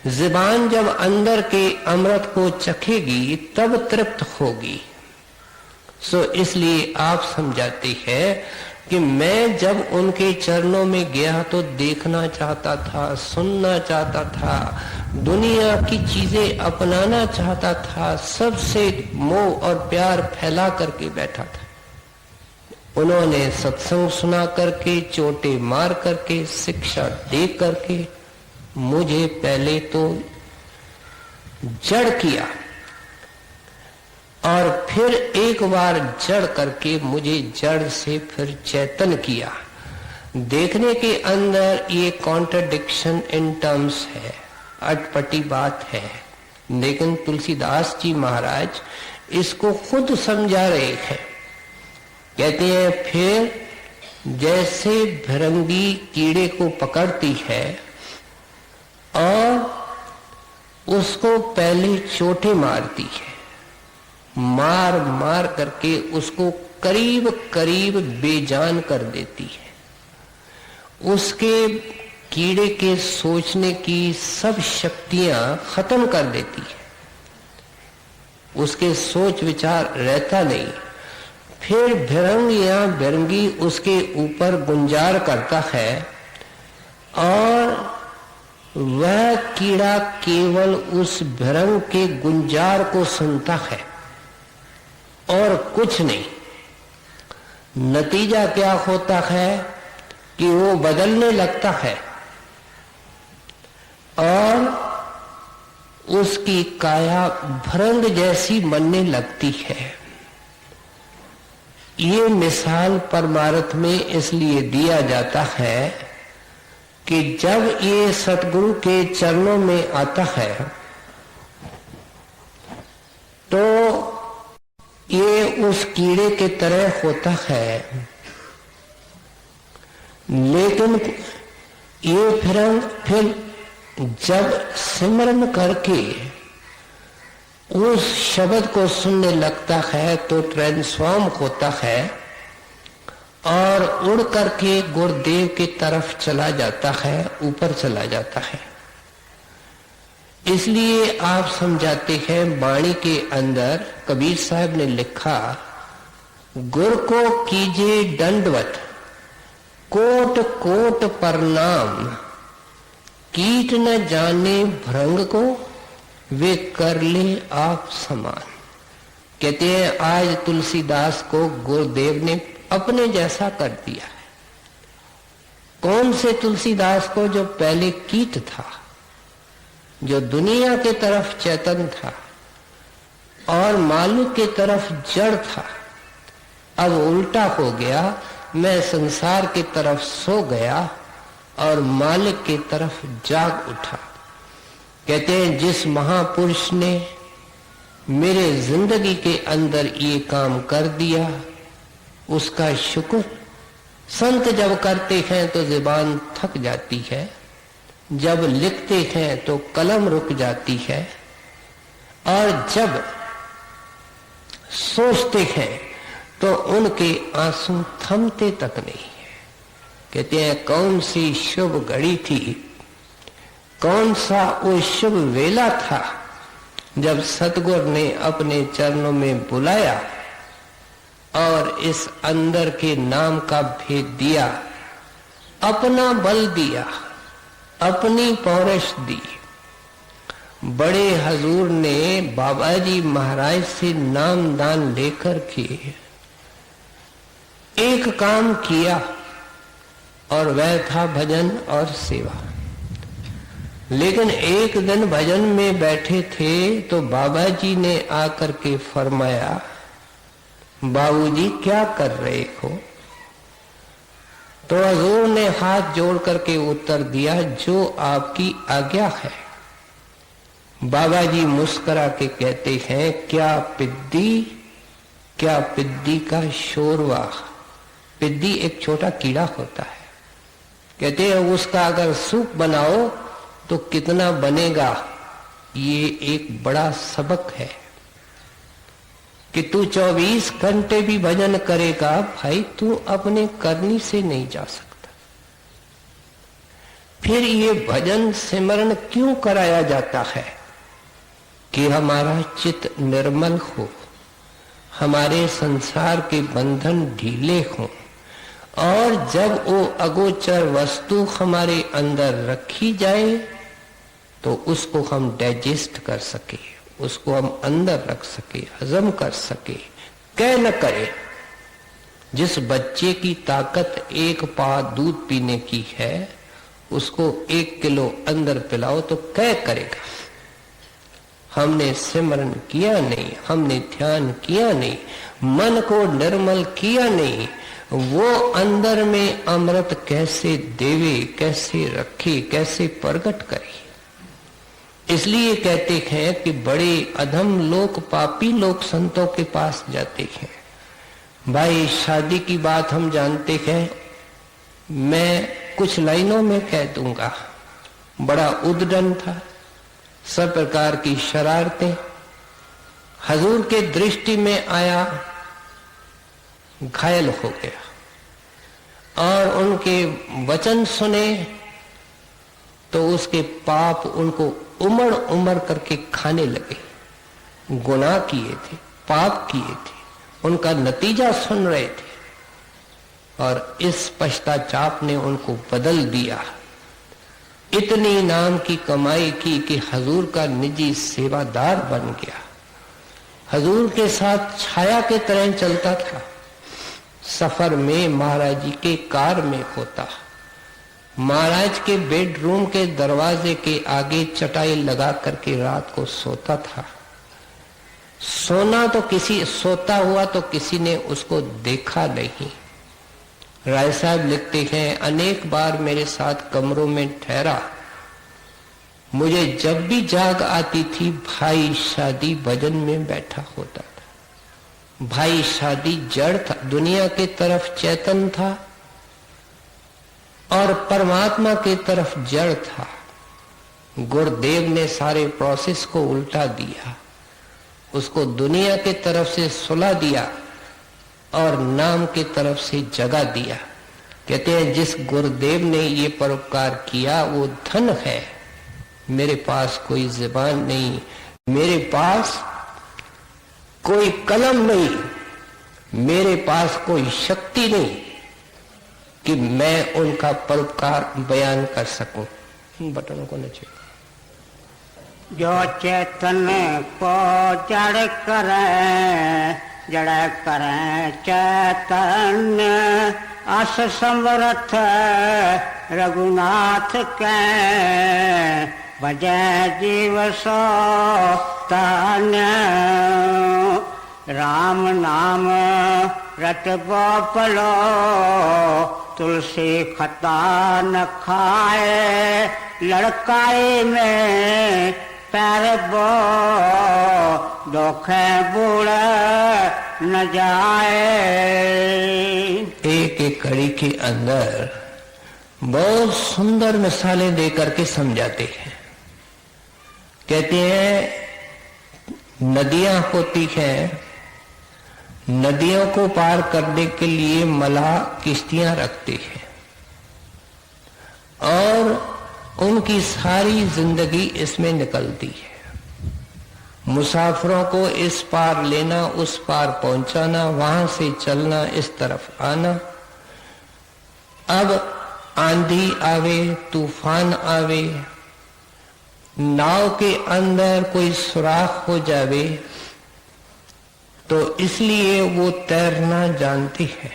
ज़ुबान जब अंदर के अमृत को चखेगी तब तृप्त होगी। सो इसलिए आप समझाते हैं कि मैं जब उनके चरणों में गया तो देखना चाहता था, सुनना चाहता था, दुनिया की चीजें अपनाना चाहता था, सबसे मोह और प्यार फैला करके बैठा था। उन्होंने सत्संग सुना करके, चोटें मार करके, शिक्षा दे करके मुझे पहले तो जड़ किया और फिर एक बार जड़ करके मुझे जड़ से फिर चेतन किया। देखने के अंदर ये कॉन्ट्रडिक्शन इन टर्म्स है, अटपटी बात है, लेकिन तुलसीदास जी महाराज इसको खुद समझा रहे हैं। कहते हैं फिर जैसे भिरंगी कीड़े को पकड़ती है और उसको पहले चोटें मारती है, मार मार करके उसको करीब करीब बेजान कर देती है, उसके कीड़े के सोचने की सब शक्तियां खत्म कर देती है, उसके सोच विचार रहता नहीं। फिर भिरंग या भिरंगी उसके ऊपर गुंजार करता है और वह कीड़ा केवल उस भिरंग के गुंजार को सुनता है और कुछ नहीं। नतीजा क्या होता है कि वो बदलने लगता है और उसकी काया भ्रंग जैसी बनने लगती है। ये मिसाल परमार्थ में इसलिए दिया जाता है कि जब ये सतगुरु के चरणों में आता है तो ये उस कीड़े के तरह होता है, लेकिन ये फिर जब सिमरन करके उस शब्द को सुनने लगता है तो ट्रांसफॉर्म होता है और उड़ करके गुरुदेव की तरफ चला जाता है, ऊपर चला जाता है। इसलिए आप समझाते हैं, वाणी के अंदर कबीर साहब ने लिखा, गुर को कीजिए दंडवत कोट कोट प्रणाम, कीट न जाने भृंग को वे कर ले आप समान। कहते हैं आज तुलसीदास को गुरुदेव ने अपने जैसा कर दिया है। कौन से तुलसीदास को? जो पहले कीट था, जो दुनिया के तरफ चेतन था और मालिक के तरफ जड़ था, अब उल्टा हो गया, मैं संसार की तरफ सो गया और मालिक की तरफ जाग उठा। कहते हैं जिस महापुरुष ने मेरे जिंदगी के अंदर ये काम कर दिया उसका शुक्र। संत जब करते हैं तो जुबान थक जाती है, जब लिखते हैं तो कलम रुक जाती है, और जब सोचते हैं तो उनके आंसू थमते तक नहीं है। कहते हैं कौन सी शुभ घड़ी थी, कौन सा वो शुभ वेला था जब सतगुरु ने अपने चरणों में बुलाया और इस अंदर के नाम का भेद दिया, अपना बल दिया, अपनी पौरश दी। बड़े हजूर ने बाबा जी महाराज से नाम दान लेकर के एक काम किया और वह था भजन और सेवा। लेकिन एक दिन भजन में बैठे थे तो बाबा जी ने आकर के फरमाया, बाबूजी क्या कर रहे हो? तो हजूर ने हाथ जोड़ करके उत्तर दिया, जो आपकी आज्ञा है। बाबा जी मुस्कुरा के कहते हैं, क्या पिद्दी का शोरवा। पिद्दी एक छोटा कीड़ा होता है, कहते हैं उसका अगर सूप बनाओ तो कितना बनेगा। ये एक बड़ा सबक है। कि तू 24 घंटे भी भजन करेगा भाई, तू अपने करनी से नहीं जा सकता। फिर ये भजन सिमरन क्यों कराया जाता है? कि हमारा चित्त निर्मल हो, हमारे संसार के बंधन ढीले हों, और जब वो अगोचर वस्तु हमारे अंदर रखी जाए तो उसको हम डाइजेस्ट कर सके, उसको हम अंदर रख सके, हजम कर सके, कह न करे। जिस बच्चे की ताकत एक पाव दूध पीने की है, उसको 1 किलो अंदर पिलाओ तो कह करेगा। हमने सिमरन किया नहीं, हमने ध्यान किया नहीं, मन को निर्मल किया नहीं, वो अंदर में अमृत कैसे देवे, कैसे रखे, कैसे प्रकट करे। इसलिए कहते हैं कि बड़े अधम लोग, पापी लोग संतों के पास जाते हैं। भाई शादी की बात हम जानते हैं, मैं कुछ लाइनों में कह दूंगा। बड़ा उद्दंड था, सब प्रकार की शरारतें। हजूर के दृष्टि में आया, घायल हो गया, और उनके वचन सुने तो उसके पाप उनको उमड़ उमड़ करके खाने लगे। गुनाह किए थे, पाप किए थे, उनका नतीजा सुन रहे थे, और इस पश्चाताप ने उनको बदल दिया। इतनी नाम की कमाई की कि हजूर का निजी सेवादार बन गया, हजूर के साथ छाया के तरह चलता था। सफर में महाराज जी के कार में होता, महाराज के बेडरूम के दरवाजे के आगे चटाई लगा करके रात को सोता था। सोता हुआ तो किसी ने उसको देखा नहीं। राय साहब लिखते हैं, अनेक बार मेरे साथ कमरों में ठहरा, मुझे जब भी जाग आती थी भाई शादी भजन में बैठा होता था। भाई शादी जड़ था, दुनिया के तरफ चेतन था और परमात्मा के तरफ जड़ था। गुरुदेव ने सारे प्रोसेस को उल्टा दिया, उसको दुनिया के तरफ से सुला दिया और नाम के तरफ से जगा दिया। कहते हैं जिस गुरुदेव ने ये परोपकार किया वो धन है। मेरे पास कोई जुबान नहीं, मेरे पास कोई कलम नहीं, मेरे पास कोई शक्ति नहीं कि मैं उनका परोपकार बयान कर सकूं। बटनों को नीचे। जो चेतन को जड़ करे, जड़ करे चैतन्य, अस समर्थ रघुनाथ के, भजय जीव सो तान्य। राम नाम रटबो पलो, तुलसी खता न खाए, लड़काई में पैर बो, दोखे बूढ़ न जाए। एक एक कड़ी के अंदर बहुत सुंदर मिसालें देकर के समझाते हैं। कहते हैं नदियां होती हैं, नदियों को पार करने के लिए मलाह किश्तियां रखते हैं और उनकी सारी जिंदगी इसमें निकलती है। मुसाफिरों को इस पार लेना, उस पार पहुंचाना, वहां से चलना, इस तरफ आना। अब आंधी आवे, तूफान आवे, नाव के अंदर कोई सुराख हो जावे तो इसलिए वो तैरना जानती है।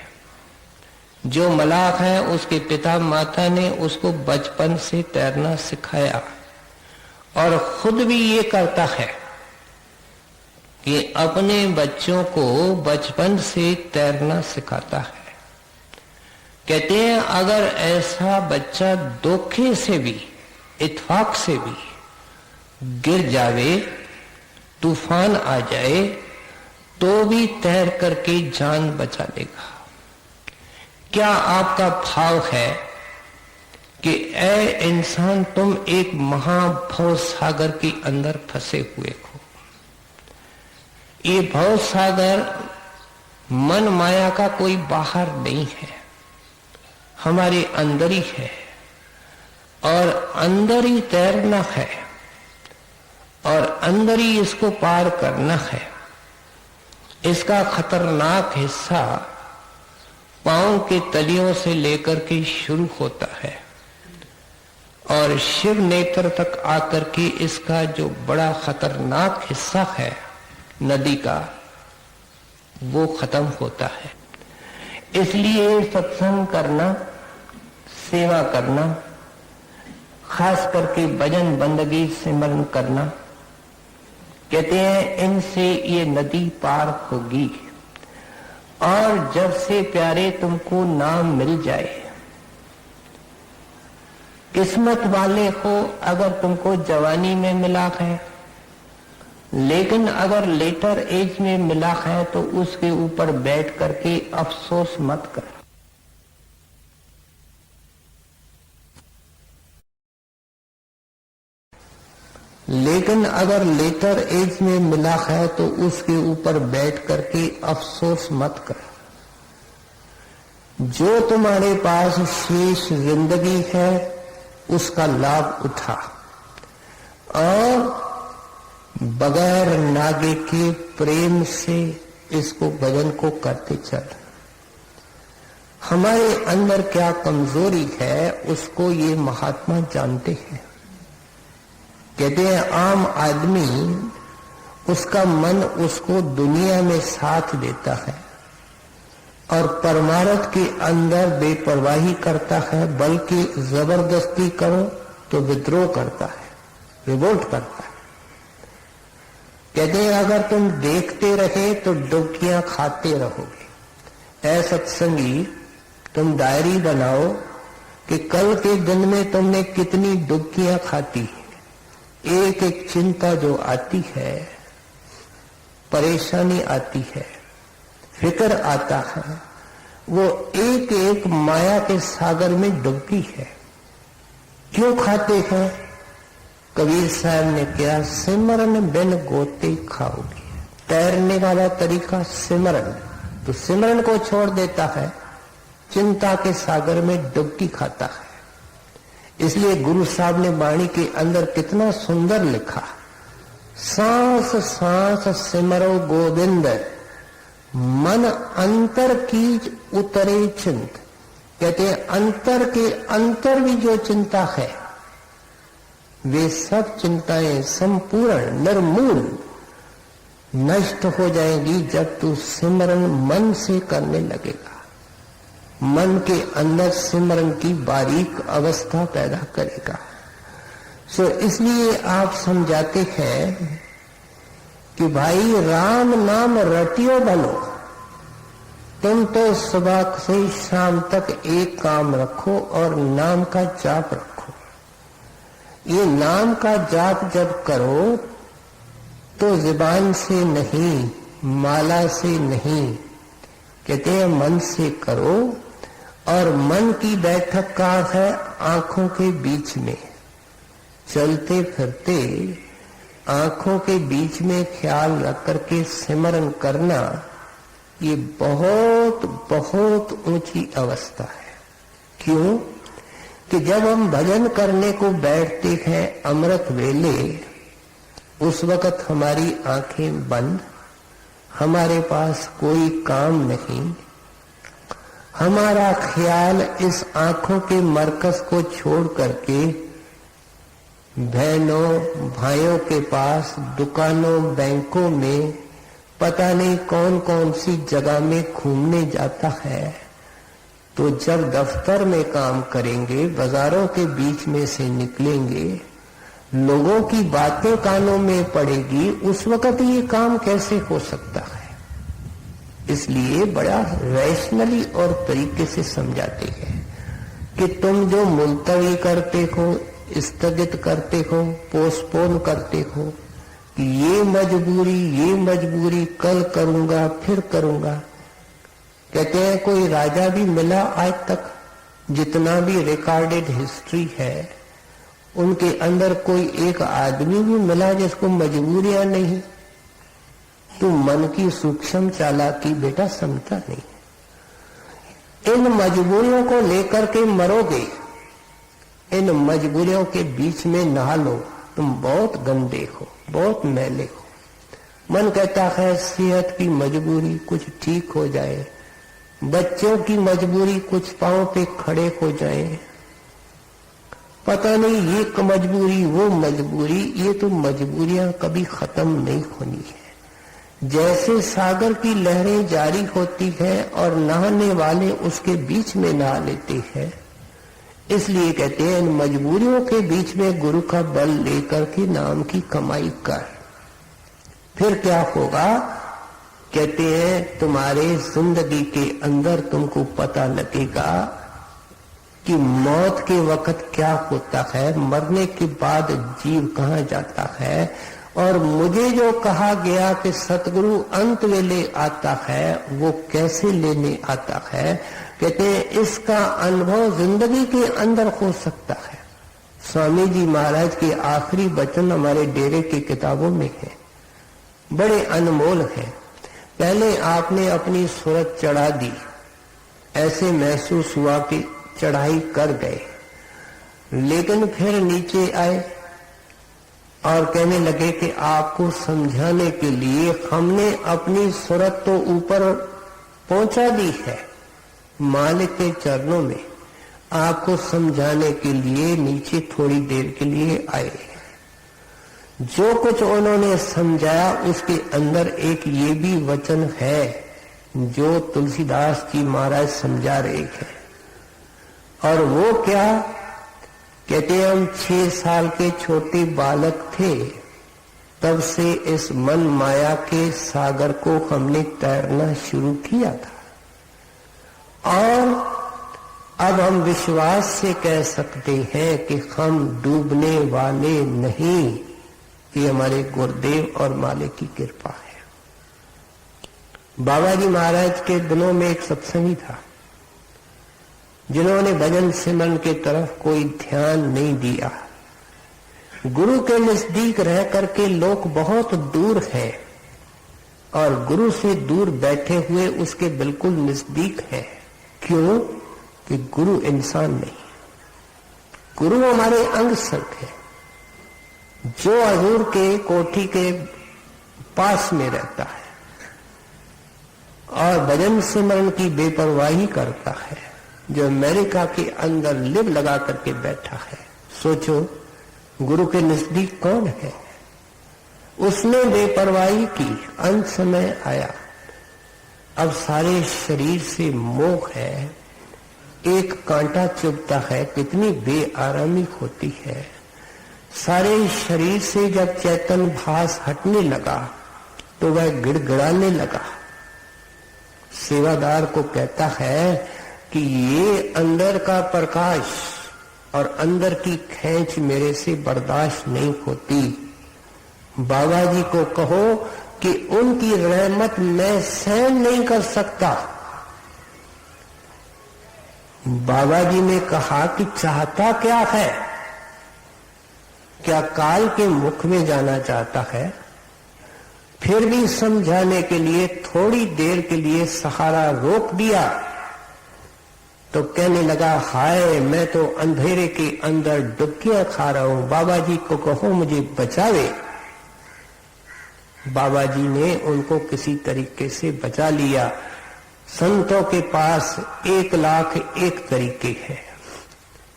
जो मलाख है उसके पिता माता ने उसको बचपन से तैरना सिखाया और खुद भी ये करता है कि अपने बच्चों को बचपन से तैरना सिखाता है। कहते हैं अगर ऐसा बच्चा धोखे से भी, इत्फाक से भी गिर जावे, तूफान आ जाए तो भी तैर करके जान बचा लेगा। क्या आपका भाव है कि ऐ इंसान तुम एक महाभव सागर के अंदर फंसे हुए हो। ये भव सागर मन माया का कोई बाहर नहीं है, हमारे अंदर ही है और अंदर ही तैरना है और अंदर ही इसको पार करना है। इसका खतरनाक हिस्सा पांव के तलियों से लेकर के शुरू होता है और शिव नेत्र तक आकर के इसका जो बड़ा खतरनाक हिस्सा है नदी का, वो खत्म होता है। इसलिए सत्संग करना, सेवा करना, खास करके भजन बंदगी सिमरन करना, कहते हैं इनसे ये नदी पार होगी। और जब से प्यारे तुमको नाम मिल जाए, किस्मत वाले हो अगर तुमको जवानी में मिला है, लेकिन अगर लेटर एज में मिला है तो उसके ऊपर बैठ करके अफसोस मत कर। लेकिन अगर लेटर एज में मिला है तो उसके ऊपर बैठ करके अफसोस मत कर। जो तुम्हारे पास शेष जिंदगी है उसका लाभ उठा और बगैर नागे के प्रेम से इसको भजन को करते चल। हमारे अंदर क्या कमजोरी है उसको ये महात्मा जानते हैं। कहते हैं आम आदमी, उसका मन उसको दुनिया में साथ देता है और परमार्थ के अंदर बेपरवाही करता है, बल्कि जबरदस्ती करो तो विद्रोह करता है, रिवोल्ट करता है। कहते हैं अगर तुम देखते रहे तो डुबकियां खाते रहोगे। ऐ सत्संगी, तुम डायरी बनाओ कि कल के दिन में तुमने कितनी डुबकियां खाती। एक एक चिंता जो आती है, परेशानी आती है, फिक्र आता है, वो एक एक माया के सागर में डुबकी है। क्यों खाते हैं? कबीर साहब ने क्या, सिमरन बिन गोते खाओगे। तैरने वाला तरीका सिमरन, तो सिमरन को छोड़ देता है, चिंता के सागर में डुबकी खाता है। इसलिए गुरु साहब ने वाणी के अंदर कितना सुंदर लिखा, सांस सांस सिमरो गोविंद, मन अंतर कीज उतरे चिंत। कहते हैं अंतर के अंतर भी जो चिंता है, वे सब चिंताएं संपूर्ण निर्मूल नष्ट हो जाएंगी जब तू सिमरन मन से करने लगेगा। मन के अंदर सिमरन की बारीक अवस्था पैदा करेगा। इसलिए आप समझाते हैं कि भाई राम नाम रटियो बनो। तुम तो सुबह से शाम तक एक काम रखो और नाम का जाप रखो। ये नाम का जाप जब करो तो जुबान से नहीं, माला से नहीं, कहते हैं मन से करो। और मन की बैठक का है आंखों के बीच में। चलते फिरते आंखों के बीच में ख्याल रख करके सिमरन करना, ये बहुत बहुत ऊंची अवस्था है। क्यों? कि जब हम भजन करने को बैठते हैं अमृत वेले, उस वक्त हमारी आंखें बंद, हमारे पास कोई काम नहीं, हमारा ख्याल इस आंखों के मरकज को छोड़ करके बहनों भाइयों के पास, दुकानों, बैंकों में, पता नहीं कौन कौन सी जगह में घूमने जाता है। तो जब दफ्तर में काम करेंगे, बाजारों के बीच में से निकलेंगे, लोगों की बातें कानों में पड़ेगी, उस वक्त ये काम कैसे हो सकता है? इसलिए बड़ा रैशनली और तरीके से समझाते हैं कि तुम जो मुलतवी करते हो, स्थगित करते हो, पोस्टपोन करते हो, ये मजबूरी, कल करूंगा, फिर करूंगा। कहते हैं कोई राजा भी मिला आज तक, जितना भी रिकॉर्डेड हिस्ट्री है, उनके अंदर कोई एक आदमी भी मिला जिसको मजबूरियां नहीं। तू मन की सूक्ष्म चालाकी बेटा समझता नहीं। इन मजबूरियों को लेकर के मरोगे, इन मजबूरियों के बीच में नहा लो, तुम बहुत गंदे हो, बहुत मैले हो। मन कहता है सेहत की मजबूरी कुछ ठीक हो जाए, बच्चों की मजबूरी कुछ पांव पे खड़े हो जाए। पता नहीं ये मजबूरी वो मजबूरी, ये तो मजबूरियां कभी खत्म नहीं होनी है। जैसे सागर की लहरें जारी होती है और नहाने वाले उसके बीच में नहा लेते हैं, इसलिए कहते हैं इन मजबूरियों के बीच में गुरु का बल लेकर के नाम की कमाई कर। फिर क्या होगा? कहते हैं तुम्हारे जिंदगी के अंदर तुमको पता लगेगा कि मौत के वक्त क्या होता है, मरने के बाद जीव कहाँ जाता है। और मुझे जो कहा गया कि सतगुरु अंत वेले आता है, वो कैसे लेने आता है, कहते हैं इसका अनुभव जिंदगी के अंदर हो सकता है। स्वामी जी महाराज के आखिरी वचन हमारे डेरे की किताबों में है, बड़े अनमोल हैं। पहले आपने अपनी सूरत चढ़ा दी, ऐसे महसूस हुआ कि चढ़ाई कर गए, लेकिन फिर नीचे आए और कहने लगे कि आपको समझाने के लिए हमने अपनी सूरत तो ऊपर पहुंचा दी है मालिक के चरणों में, आपको समझाने के लिए नीचे थोड़ी देर के लिए आए। जो कुछ उन्होंने समझाया उसके अंदर एक ये भी वचन है जो तुलसीदास जी महाराज समझा रहे हैं। और वो क्या कहते हैं, हम 6 साल के छोटे बालक थे, तब से इस मन माया के सागर को हमने तैरना शुरू किया था, और अब हम विश्वास से कह सकते हैं कि हम डूबने वाले नहीं। ये हमारे गुरुदेव और मालिक की कृपा है। बाबा जी महाराज के दिनों में एक सत्संगी था जिन्होंने भजन सिमरन के तरफ कोई ध्यान नहीं दिया। गुरु के नजदीक रह करके लोग बहुत दूर हैं और गुरु से दूर बैठे हुए उसके बिल्कुल नजदीक है। क्यों? कि गुरु इंसान नहीं, गुरु हमारे अंग संग है। जो हजूर के कोठी के पास में रहता है और भजन सिमरन की बेपरवाही करता है, जो अमेरिका के अंदर लिव लगा करके बैठा है, सोचो गुरु के नजदीक कौन है? उसने बेपरवाही की, अंत समय आया, अब सारे शरीर से मोह है, एक कांटा चुभता है, कितनी बेआरामी होती है। सारे शरीर से जब चैतन भास हटने लगा तो वह गिड़गिड़ाने लगा। सेवादार को कहता है कि ये अंदर का प्रकाश और अंदर की खींच मेरे से बर्दाश्त नहीं होती। बाबा जी को कहो कि उनकी रहमत मैं सहन नहीं कर सकता। बाबा जी ने कहा कि चाहता क्या है? क्या काल के मुख में जाना चाहता है? फिर भी समझाने के लिए थोड़ी देर के लिए सहारा रोक दिया तो कहने लगा, हाय मैं तो अंधेरे के अंदर डुबकियां खा रहा हूं, बाबा जी को कहो मुझे बचावे। बाबा जी ने उनको किसी तरीके से बचा लिया। संतों के पास 1,00,001 तरीके हैं,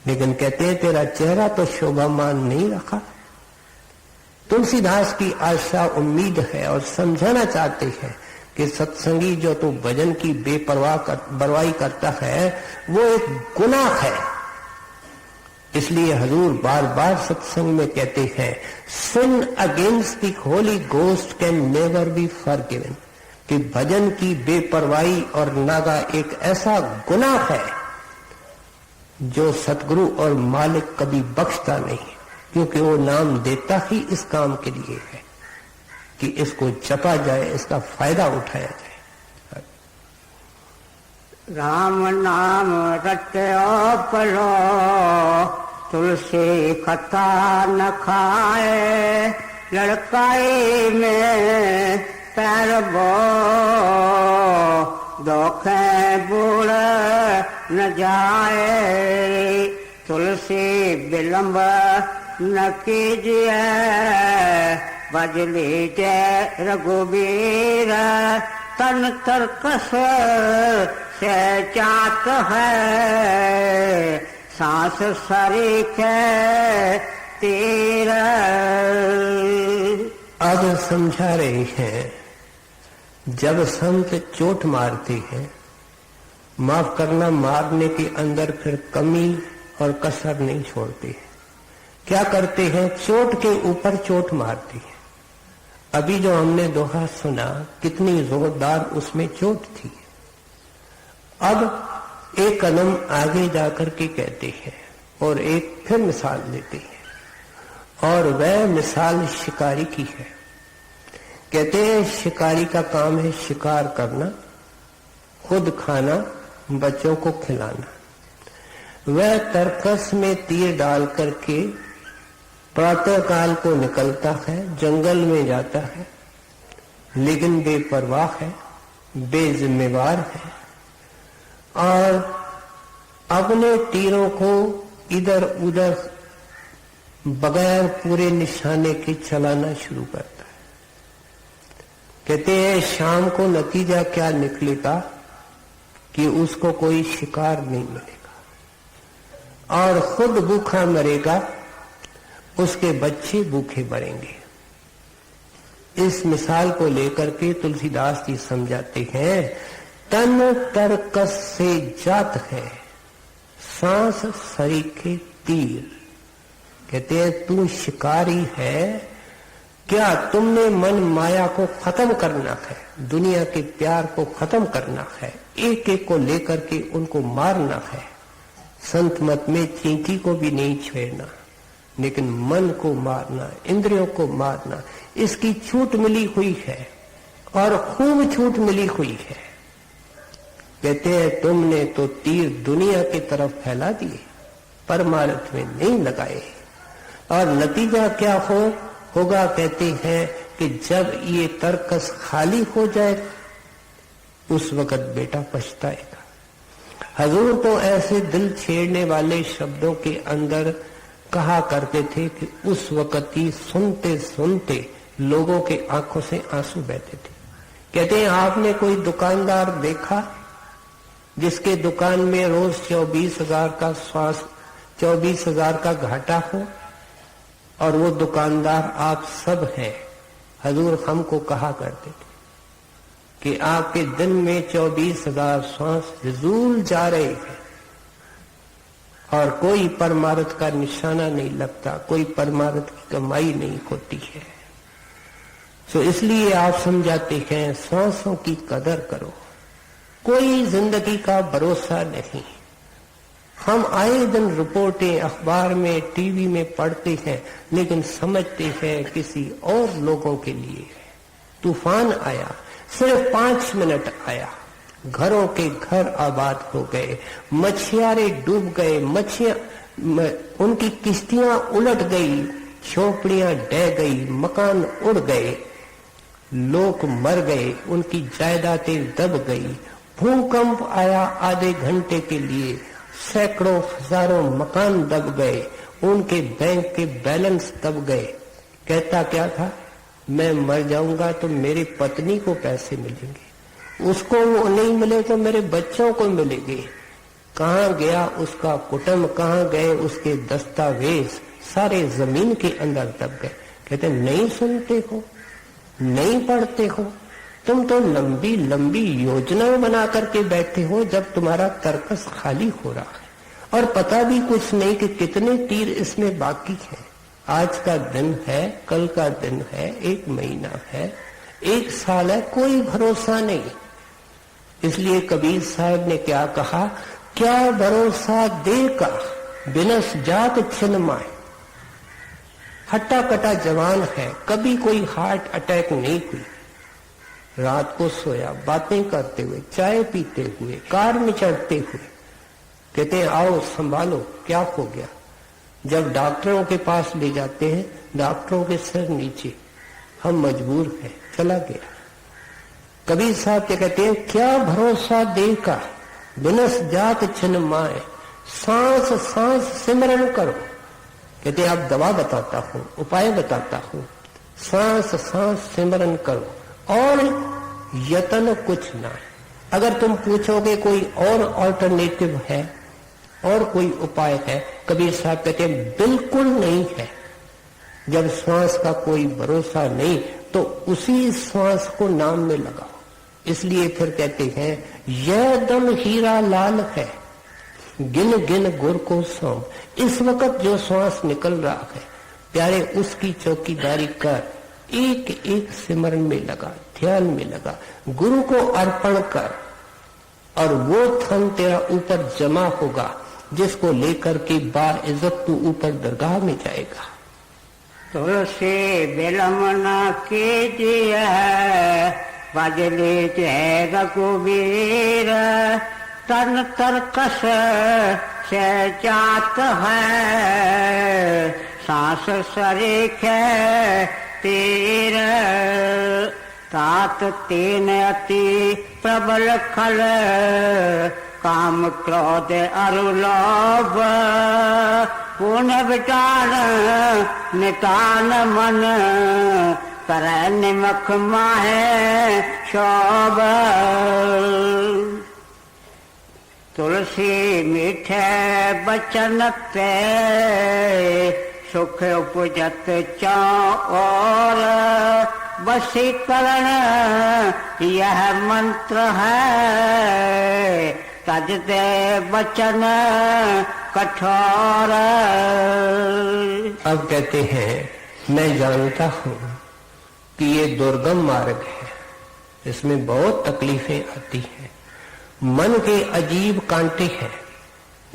लेकिन कहते हैं तेरा चेहरा तो शोभामान नहीं रखा। तुलसीदास की आशा उम्मीद है और समझाना चाहते हैं कि सत्संगी जो तो भजन की बेपरवाही करता है वो एक गुनाह है। इसलिए हजूर बार बार सत्संग में कहते हैं, sin against the Holy Ghost can never be forgiven, कि भजन की बेपरवाही और नागा एक ऐसा गुनाह है जो सतगुरु और मालिक कभी बख्शता नहीं, क्योंकि वो नाम देता ही इस काम के लिए है कि इसको जपा जाए, इसका फायदा उठाया जाए। राम नाम रटो पढ़ो, तुलसी कथा न खाए, लड़काई में पैर बो दोखे बूढ़ न जाए, तुलसी विलंब न कीजिए, भज लीजिए रघुबीर, तन तरकस से चात है, सांस सरीखे तीर। अब समझा रहे हैं, जब संत चोट मारते हैं, माफ करना, मारने के अंदर फिर कमी और कसर नहीं छोड़ते हैं। क्या करते हैं? चोट के ऊपर चोट मारते हैं। अभी जो हमने दोहा सुना, कितनी जोरदार उसमें चोट थी। अब एक कदम आगे जाकर के कहते हैं और एक फिर मिसाल देते हैं, और वह मिसाल शिकारी की है। कहते हैं शिकारी का काम है शिकार करना, खुद खाना, बच्चों को खिलाना। वह तरकस में तीर डाल करके प्रातः काल को निकलता है, जंगल में जाता है, लेकिन बेपरवाह है, बेजिम्मेवार है, और अपने तीरों को इधर उधर बगैर पूरे निशाने के चलाना शुरू करता है। कहते हैं शाम को नतीजा क्या निकलेगा कि उसको कोई शिकार नहीं मिलेगा और खुद भूखा मरेगा, उसके बच्चे भूखे मरेंगे। इस मिसाल को लेकर के तुलसीदास जी समझाते हैं, तन तरकस से जात है, सांस सरीखे तीर। कहते हैं तू शिकारी है, क्या तुमने मन माया को खत्म करना है, दुनिया के प्यार को खत्म करना है, एक एक को लेकर के उनको मारना है। संत मत में चींटी को भी नहीं छेड़ना, लेकिन मन को मारना, इंद्रियों को मारना, इसकी छूट मिली हुई है और खूब छूट मिली हुई है। कहते हैं तुमने तो तीर दुनिया की तरफ फैला दिए, परमार्थ में नहीं लगाए, और नतीजा क्या होगा? कहते हैं कि जब ये तरकस खाली हो जाए उस वक्त बेटा पछताएगा। हजूर तो ऐसे दिल छेड़ने वाले शब्दों के अंदर कहा करते थे कि उस वक्त ही सुनते सुनते लोगों के आंखों से आंसू बहते थे। कहते हैं आपने कोई दुकानदार देखा जिसके दुकान में रोज 24,000 का 24,000 का घाटा हो, और वो दुकानदार आप सब हैं। हजूर हमको कहा करते थे कि आपके दिन में 24,000 श्वास फिजूल जा रहे हैं और कोई परमार्थ का निशाना नहीं लगता, कोई परमार्थ की कमाई नहीं होती है। तो इसलिए आप समझाते हैं सांसों की कदर करो, कोई जिंदगी का भरोसा नहीं। हम आए दिन रिपोर्टें अखबार में, टीवी में पढ़ते हैं, लेकिन समझते हैं किसी और लोगों के लिए है। तूफान आया, सिर्फ 5 मिनट आया, घरों के घर आबाद हो गए, मछियारे डूब गए, उनकी किश्तियां उलट गई, झोपड़ियां ढह गई, मकान उड़ गए, लोग मर गए, उनकी जायदादें दब गई। भूकंप आया आधे घंटे के लिए, सैकड़ों हजारों मकान दब गए, उनके बैंक के बैलेंस दब गए। कहता क्या था? मैं मर जाऊंगा तो मेरी पत्नी को पैसे मिलेंगे, उसको नहीं मिले तो मेरे बच्चों को मिलेंगे। कहाँ गया उसका कुटुंब, कहाँ गए उसके दस्तावेज, सारे जमीन के अंदर दब गए। कहते नहीं सुनते हो, नहीं पढ़ते हो, तुम तो लंबी लंबी योजनाएं बना करके बैठे हो जब तुम्हारा तरकस खाली हो रहा है, और पता भी कुछ नहीं कि कितने तीर इसमें बाकी हैं। आज का दिन है, कल का दिन है, 1 महीना है, 1 साल है, कोई भरोसा नहीं। इसलिए कबीर साहब ने क्या कहा? क्या भरोसा देर का, बिनस जात छिन माए। हट्टा कटा जवान है, कभी कोई हार्ट अटैक नहीं हुई, रात को सोया बातें करते हुए, चाय पीते हुए, कार में चढ़ते हुए। कहते हैं आओ संभालो, क्या हो गया? जब डॉक्टरों के पास ले जाते हैं, डॉक्टरों के सिर नीचे, हम मजबूर हैं, चला गया। कबीर साहब क्या कहते हैं, क्या भरोसा देह का बिनस जात छिन माए, सांस सांस सिमरन करो। कहते हैं आप दवा बताता हूं, उपाय बताता हूं, सांस सांस सिमरन करो और यतन कुछ ना। अगर तुम पूछोगे कोई और ऑल्टरनेटिव है और कोई उपाय है, कबीर साहब कहते हैं बिल्कुल नहीं है। जब श्वास का कोई भरोसा नहीं तो उसी श्वास को नाम में लगाओ। इसलिए फिर कहते हैं यह दम हीरा लाल है, गिन गिन गुर को सौंप। इस वक्त जो श्वास निकल रहा है प्यारे, उसकी चौकीदारी कर, एक एक सिमरन में लगा, ध्यान में लगा, गुरु को अर्पण कर और वो धन तेरा ऊपर जमा होगा जिसको लेकर के बाइज्जत तू ऊपर दरगाह में जाएगा। तुलसी बिलमना कीजिए, बजले जय रघुवीर, तन तरकस से जात है, सांस सरीख तीर, तात तीन अति प्रबल खल, काम क्रोध अरुलोभ, पुण्य विटान नितान मन, करे निमख माहे शोभ। तुलसी मीठे बचन ते, सुख उपजत चौर, वशीकरण यह मंत्र है, तज दे बचन कठोर। अब कहते हैं मैं जानता हूं कि ये दुर्गम मार्ग है, इसमें बहुत तकलीफें आती हैं, मन के अजीब कांटे हैं,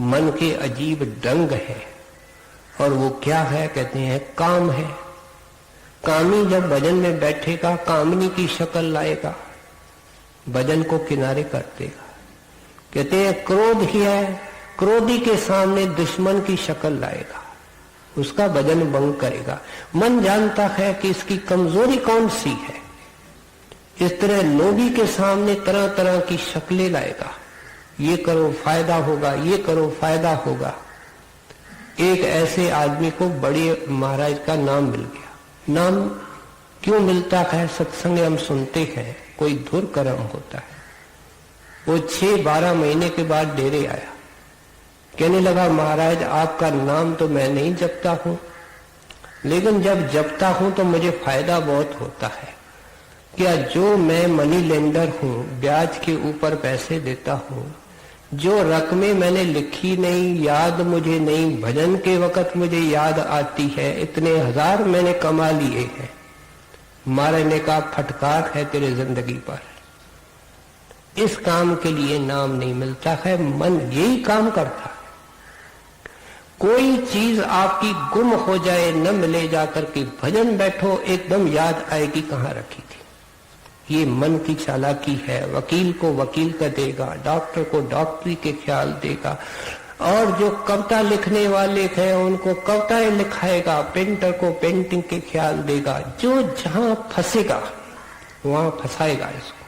मन के अजीब डंग है। और वो क्या है? कहते हैं काम है। कामी जब भजन में बैठेगा कामनी की शक्ल लाएगा, भजन को किनारे कर देगा। कहते हैं क्रोध ही है, क्रोधी के सामने दुश्मन की शक्ल लाएगा, उसका भजन भंग करेगा। मन जानता है कि इसकी कमजोरी कौन सी है, इस तरह लोभी के सामने तरह तरह की शक्लें लाएगा, ये करो फायदा होगा, ये करो फायदा होगा। एक ऐसे आदमी को बड़े महाराज का नाम मिल गया। नाम क्यों मिलता है? सत्संग हम सुनते हैं, कोई धुर कर्म होता है। वो 6-12 महीने के बाद डेरे आया, कहने लगा महाराज आपका नाम तो मैं नहीं जपता हूं, लेकिन जब जपता हूं तो मुझे फायदा बहुत होता है। क्या जो मैं मनी लेंडर हूं, ब्याज के ऊपर पैसे देता हूं, जो रकमें मैंने लिखी नहीं, याद मुझे नहीं, भजन के वक्त मुझे याद आती है, इतने हजार मैंने कमा लिए हैं। महाराज ने कहा फटकार है तेरे जिंदगी पर, इस काम के लिए नाम नहीं मिलता है, मन यही काम करता है। कोई चीज आपकी गुम हो जाए, न मिले, जाकर के भजन बैठो, एकदम याद आएगी कहाँ रखी थी। ये मन की चालाकी है। वकील को वकील का देगा, डॉक्टर को डॉक्टरी के ख्याल देगा, और जो कविता लिखने वाले हैं उनको कविताएं लिखाएगा, पेंटर को पेंटिंग के ख्याल देगा। जो जहां फंसेगा वहां फंसाएगा इसको।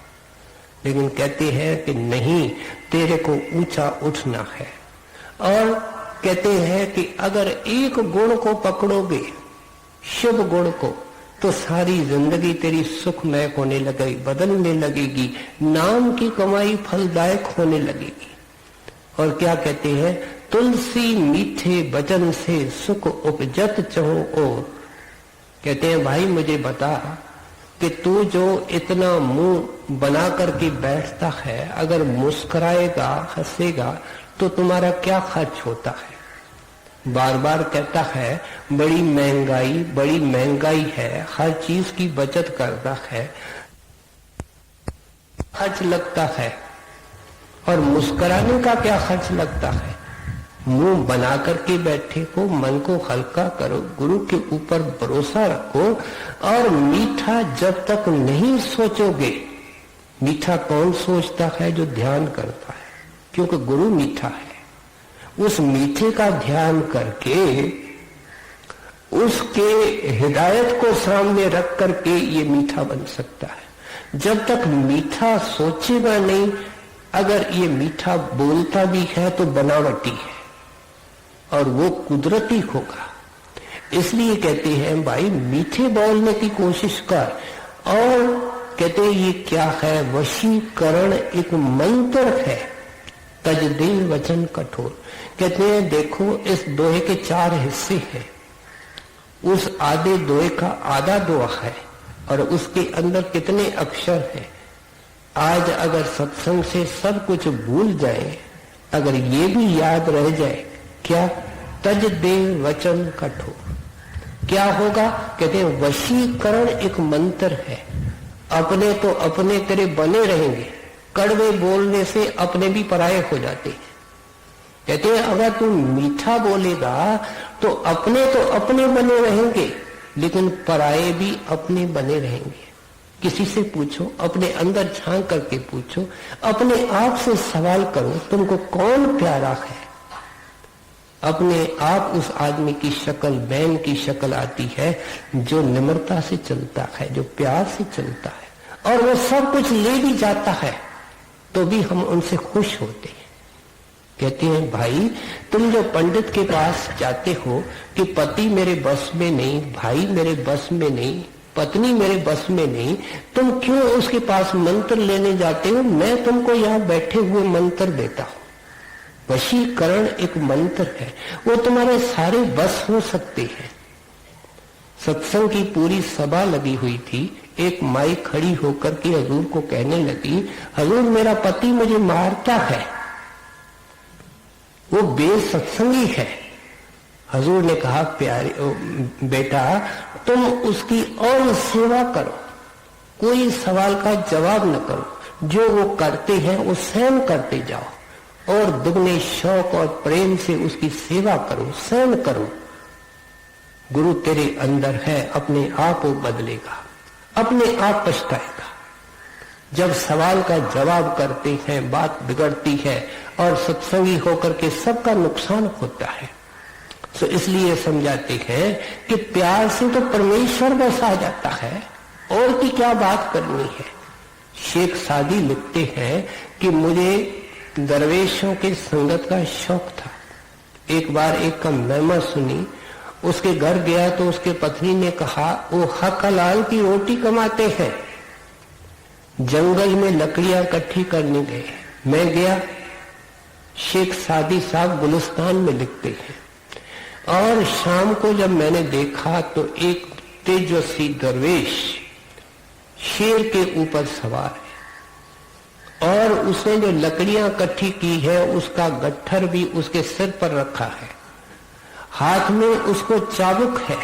लेकिन कहते हैं कि नहीं, तेरे को ऊंचा उठना है। और कहते हैं कि अगर एक गुण को पकड़ोगे, शुभ गुण को, तो सारी जिंदगी तेरी सुखमय होने लगेगी, बदलने लगेगी, नाम की कमाई फलदायक होने लगेगी। और क्या कहते हैं? तुलसी मीठे वचन से सुख उपजत चहो और। कहते हैं भाई मुझे बता कि तू जो इतना मुंह बना करके बैठता है, अगर मुस्कुराएगा, हंसेगा, तो तुम्हारा क्या खर्च होता है? बार बार कहता है बड़ी महंगाई है, हर चीज की बचत करता है, खर्च लगता है। और मुस्कुराने का क्या खर्च लगता है? मुंह बना करके बैठे को, मन को हल्का करो, गुरु के ऊपर भरोसा रखो। और मीठा जब तक नहीं सोचोगे, मीठा कौन सोचता है? जो ध्यान करता है, क्योंकि गुरु मीठा है। उस मीठे का ध्यान करके उसके हिदायत को सामने रख करके ये मीठा बन सकता है। जब तक मीठा सोचेगा नहीं, अगर ये मीठा बोलता भी है तो बनावटी है और वो कुदरती होगा। इसलिए कहते हैं भाई मीठे बोलने की कोशिश कर। और कहते हैं ये क्या है? वशीकरण एक मंत्र है, तज दे वचन कठोर। कहते हैं देखो इस दोहे के 4 हिस्से हैं, उस आधे दोहे का आधा दोहा है और उसके अंदर कितने अक्षर हैं। आज अगर सत्संग से सब कुछ भूल जाए, अगर ये भी याद रह जाए, क्या? तज दे वचन कठोर। क्या होगा? कहते हैं वशीकरण एक मंत्र है। अपने तो अपने तेरे बने रहेंगे, कड़वे बोलने से अपने भी पराये हो जाते हैं। कहते हैं अगर तू मीठा बोलेगा तो अपने बने रहेंगे, लेकिन पराये भी अपने बने रहेंगे। किसी से पूछो, अपने अंदर झांक करके पूछो, अपने आप से सवाल करो, तुमको कौन प्यारा है? अपने आप उस आदमी की शक्ल, बहन की शक्ल आती है जो निम्रता से चलता है, जो प्यार से चलता है, और वो सब कुछ ले भी जाता है तो भी हम उनसे खुश होते हैं। कहते हैं भाई तुम जो पंडित के पास जाते हो कि पति मेरे बस में नहीं, भाई मेरे बस में नहीं, पत्नी मेरे बस में नहीं, तुम क्यों उसके पास मंत्र लेने जाते हो? मैं तुमको यहाँ बैठे हुए मंत्र देता हूं। वशीकरण एक मंत्र है, वो तुम्हारे सारे बस हो सकते हैं। सत्संग की पूरी सभा लगी हुई थी, एक माई खड़ी होकर के हजूर को कहने लगी, हजूर मेरा पति मुझे मारता है, वो बेसत्संगी है। हजूर ने कहा प्यारे बेटा तुम उसकी और सेवा करो, कोई सवाल का जवाब न करो, जो वो करते हैं वो सहन करते जाओ और दुगने शौक और प्रेम से उसकी सेवा करो, सहन करो। गुरु तेरे अंदर है, अपने आप वो बदलेगा, अपने आप पछताएगा। जब सवाल का जवाब करते हैं बात बिगड़ती है और सत्संगी होकर के सबका नुकसान होता है। तो इसलिए समझाते हैं कि प्यार से तो परमेश्वर बस आ जाता है, और की क्या बात करनी है। शेख सादी लिखते हैं कि मुझे दरवेशों के संगत का शौक था। एक बार एक का महिमा सुनी, उसके घर गया तो उसके पत्नी ने कहा वो हक हलाल की रोटी कमाते हैं, जंगल में लकड़ियां इकट्ठी करने गए। मैं गया। शेख सादी साहब गुलिस्तान में लिखते हैं, और शाम को जब मैंने देखा तो एक तेजस्वी दरवेश शेर के ऊपर सवार है, और उसने जो लकड़ियां इकट्ठी की है उसका गट्ठर भी उसके सिर पर रखा है, हाथ में उसको चाबुक है।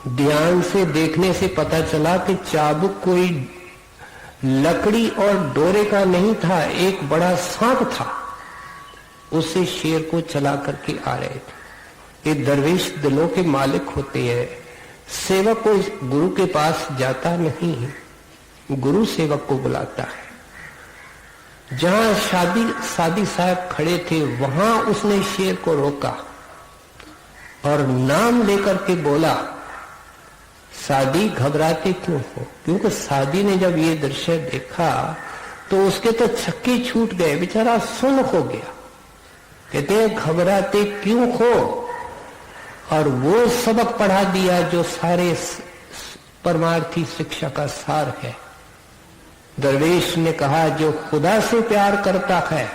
ध्यान से देखने से पता चला कि चाबुक कोई लकड़ी और डोरे का नहीं था, एक बड़ा सांप था, उससे शेर को चला करके आ रहे थे। ये दरवेश दिलों के मालिक होते हैं। सेवक को गुरु के पास जाता नहीं है, गुरु सेवक को बुलाता है। जहां सादी साहब खड़े थे वहां उसने शेर को रोका और नाम लेकर के बोला, सादी घबराते क्यों हो? क्योंकि सादी ने जब ये दृश्य देखा तो उसके तो छक्के छूट गए, बेचारा सुन्न हो गया। कहते हैं घबराते क्यों हो? और वो सबक पढ़ा दिया जो सारे परमार्थी शिक्षा का सार है। दरवेश ने कहा जो खुदा से प्यार करता है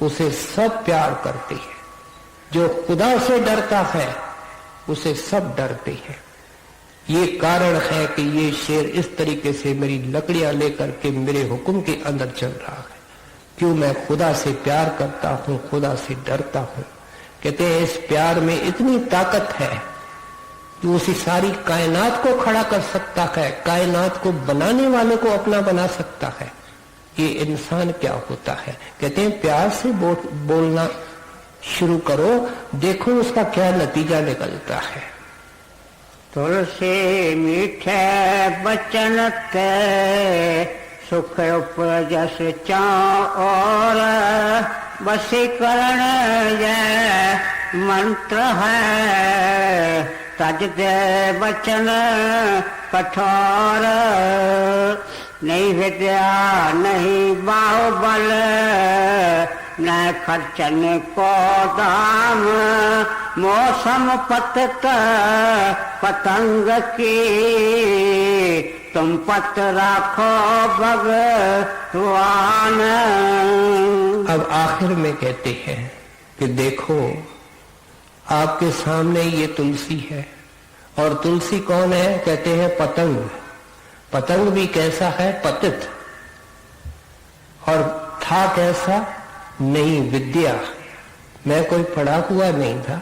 उसे सब प्यार करते हैं, जो खुदा से डरता है उसे सब डरते हैं। ये कारण है कि ये शेर इस तरीके से मेरी लकड़ियां लेकर के मेरे हुक्म के अंदर चल रहा है, क्यों? मैं खुदा से प्यार करता हूं, खुदा से डरता हूं। कहते हैं इस प्यार में इतनी ताकत है कि उसी सारी कायनात को खड़ा कर सकता है, कायनात को बनाने वाले को अपना बना सकता है। ये इंसान क्या होता है? कहते हैं प्यार से बोलना शुरू करो, देखो उसका क्या नतीजा निकलता है। तुलसी मीठे बचन के सुख उपजस चाओर, वशीकरण ये मंत्र है, तज दे बचन कठोर, नहीं विद्या नहीं बाहुबल, न खर्चन को दाम, मौसम पतत पतंग की, तुम पत राखो भगवान। अब आखिर में कहते हैं कि देखो आपके सामने ये तुलसी है, और तुलसी कौन है? कहते हैं पतंग। पतंग भी कैसा है? पतित। और था कैसा? नहीं विद्या, मैं कोई पढ़ा हुआ नहीं था,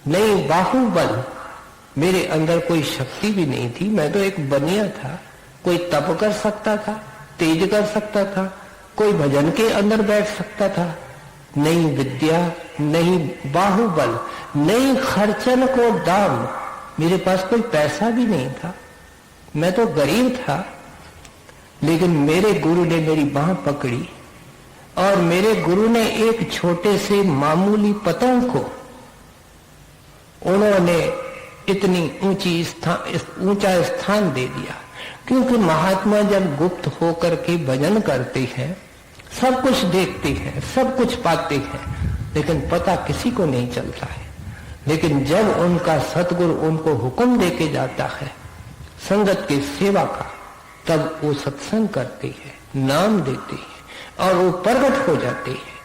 नहीं बाहुबल, मेरे अंदर कोई शक्ति भी नहीं थी, मैं तो एक बनिया था। कोई तप कर सकता था, तेज कर सकता था, कोई भजन के अंदर बैठ सकता था। नहीं विद्या, नहीं बाहुबल, नहीं खर्चन को दाम, मेरे पास कोई पैसा भी नहीं था, मैं तो गरीब था। लेकिन मेरे गुरु ने मेरी बांह पकड़ी, और मेरे गुरु ने एक छोटे से मामूली पतंग को उन्होंने इतनी ऊंचा स्थान दे दिया। क्योंकि महात्मा जब गुप्त होकर के भजन करते हैं, सब कुछ देखते हैं, सब कुछ पाते हैं, लेकिन पता किसी को नहीं चलता है। लेकिन जब उनका सतगुरु उनको हुक्म देके जाता है संगत की सेवा का, तब वो सत्संग करते हैं, नाम देते हैं, और वो प्रकट हो जाते हैं।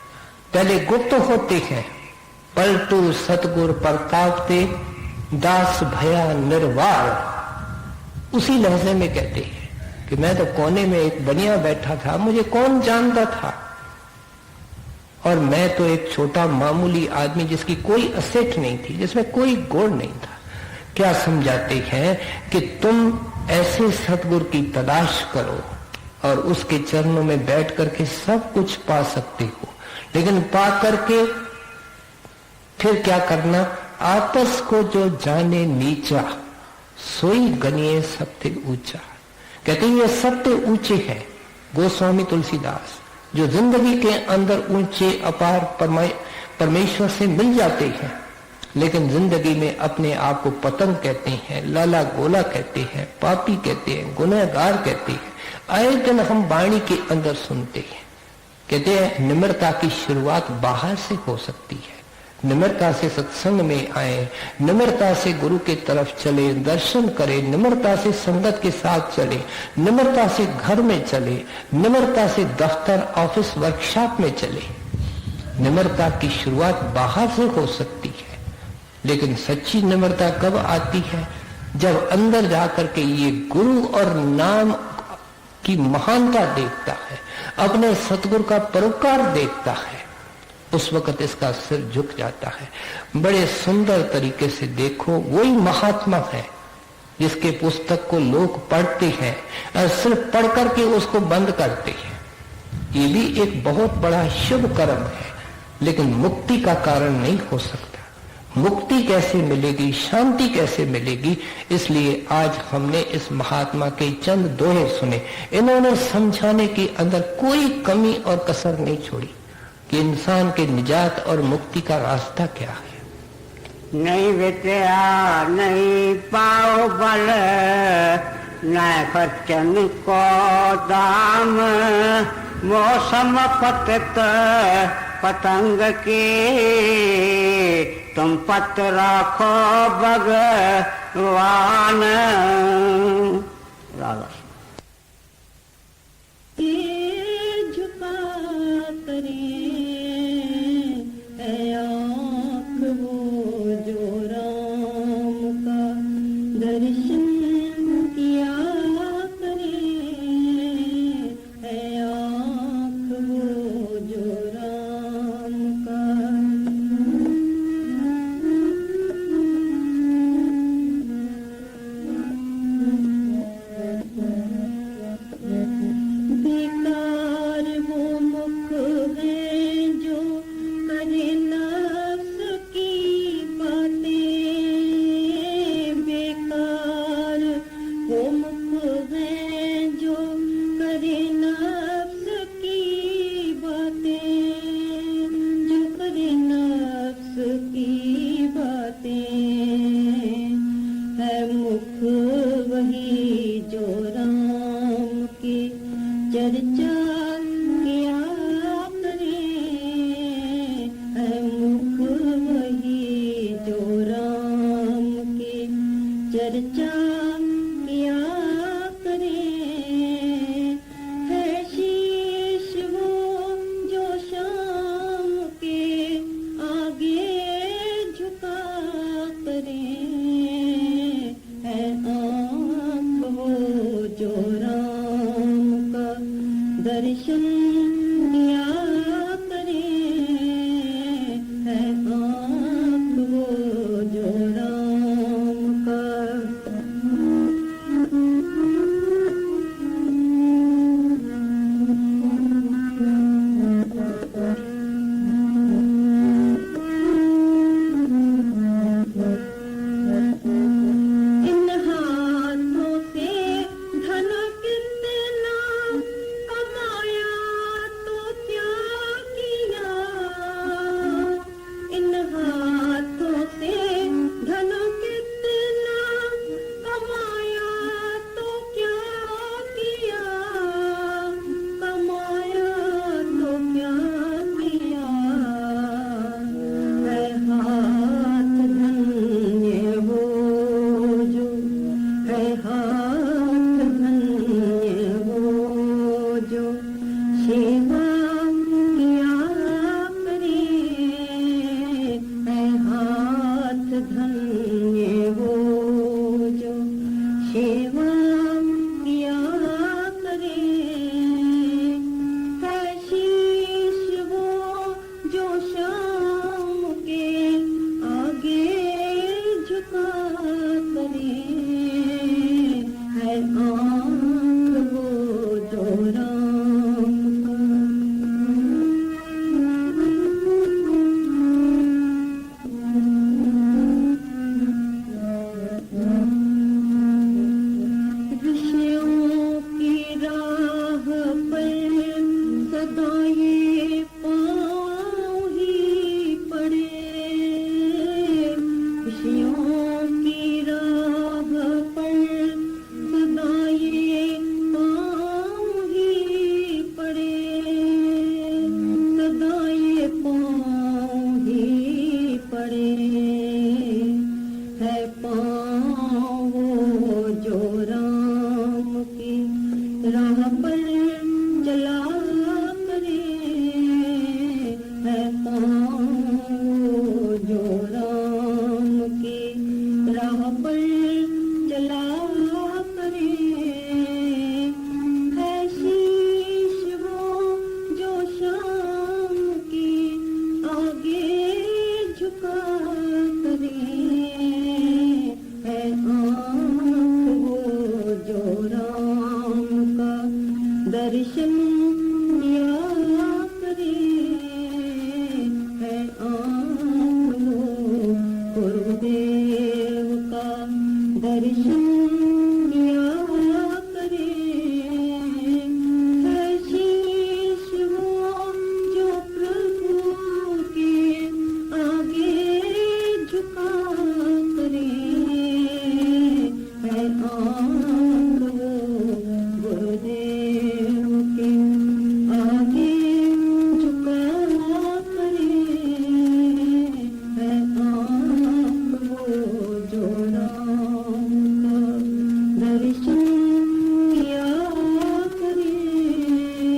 पहले गुप्त होते हैं, पलटू सतगुर प्रताप ते, दास भया निर्वार। उसी लहजे में कहते हैं कि मैं तो कोने में एक बनिया बैठा था, मुझे कौन जानता था, और मैं तो एक छोटा मामूली आदमी जिसकी कोई असेट नहीं थी, जिसमें कोई गुण नहीं था। क्या समझाते हैं कि तुम ऐसे सतगुर की तलाश करो और उसके चरणों में बैठ करके सब कुछ पा सकते हो। लेकिन पा करके फिर क्या करना? आपस को जो जाने नीचा, सोई गनिए सत्य ऊंचा। कहते हैं ये सत्य ऊंचे हैं। गोस्वामी तुलसीदास जो जिंदगी के अंदर ऊंचे अपार परमेश्वर से मिल जाते हैं, लेकिन जिंदगी में अपने आप को पतंग कहते हैं, लाला गोला कहते हैं, पापी कहते हैं, गुनहगार कहते हैं। आए दिन हम वाणी के अंदर सुनते हैं। कहते हैं निम्रता की शुरुआत बाहर से हो सकती है। निम्रता से सत्संग में आए, निम्रता से गुरु के तरफ चले, दर्शन करें, निम्रता से संगत के साथ चले, निम्रता से घर में चले, निम्रता से दफ्तर ऑफिस वर्कशॉप में चले। निम्रता की शुरुआत बाहर से हो सकती है, लेकिन सच्ची निम्रता कब आती है? जब अंदर जाकर के ये गुरु और नाम की महानता देखता है, अपने सतगुरु का परोपकार देखता है, उस वक्त इसका सिर झुक जाता है। बड़े सुंदर तरीके से देखो, वही महात्मा है जिसके पुस्तक को लोग पढ़ते हैं और सिर्फ पढ़ करके उसको बंद करते हैं। ये भी एक बहुत बड़ा शुभ कर्म है, लेकिन मुक्ति का कारण नहीं हो सकता। मुक्ति कैसे मिलेगी, शांति कैसे मिलेगी? इसलिए आज हमने इस महात्मा के चंद दोहे सुने। इन्होंने समझाने के अंदर कोई कमी और कसर नहीं छोड़ी कि इंसान के निजात और मुक्ति का रास्ता क्या है। नहीं विद्या नहीं पाओ बल, न खर्चन को दाम, मौसम पतत पतंग की, तुम पत राखो भगवान। राधा चर्चा किया करे, है शीश वो जो शाम के आगे झुका करे, है आँख वो जो राम का दर्शन किया करे, है आँख वो जो राम का। इन हाथों से धन कितना कमाया तो क्या किया, इन हाथों से धन कितना कमाया तो क्या किया, कमाया तो क्या किया, है हाथ धन्य वो जो, है हाथ धन्य वो जो सेवा किया करे, है हाथ धन्य वो जो सेवा किया करे, है शीश वो जो शाम के आगे झुका करे, है आँख वो जो राम का। विषयों की राह पर सदा ये पाँव ही पड़े, विषयों की राह पर सदा ये पाँव ही पड़े, सदा ये पाँव ही पड़े, है पाँव वो जो राम की राह पर चला करे, है पाँव वो जो राम की राह पर चला करे, है शीश वो जो शाम की आगे झुका करे, है आँख वो जो राम का दर्शन किया करे, है आँख वो गुरुदेव का दर्शन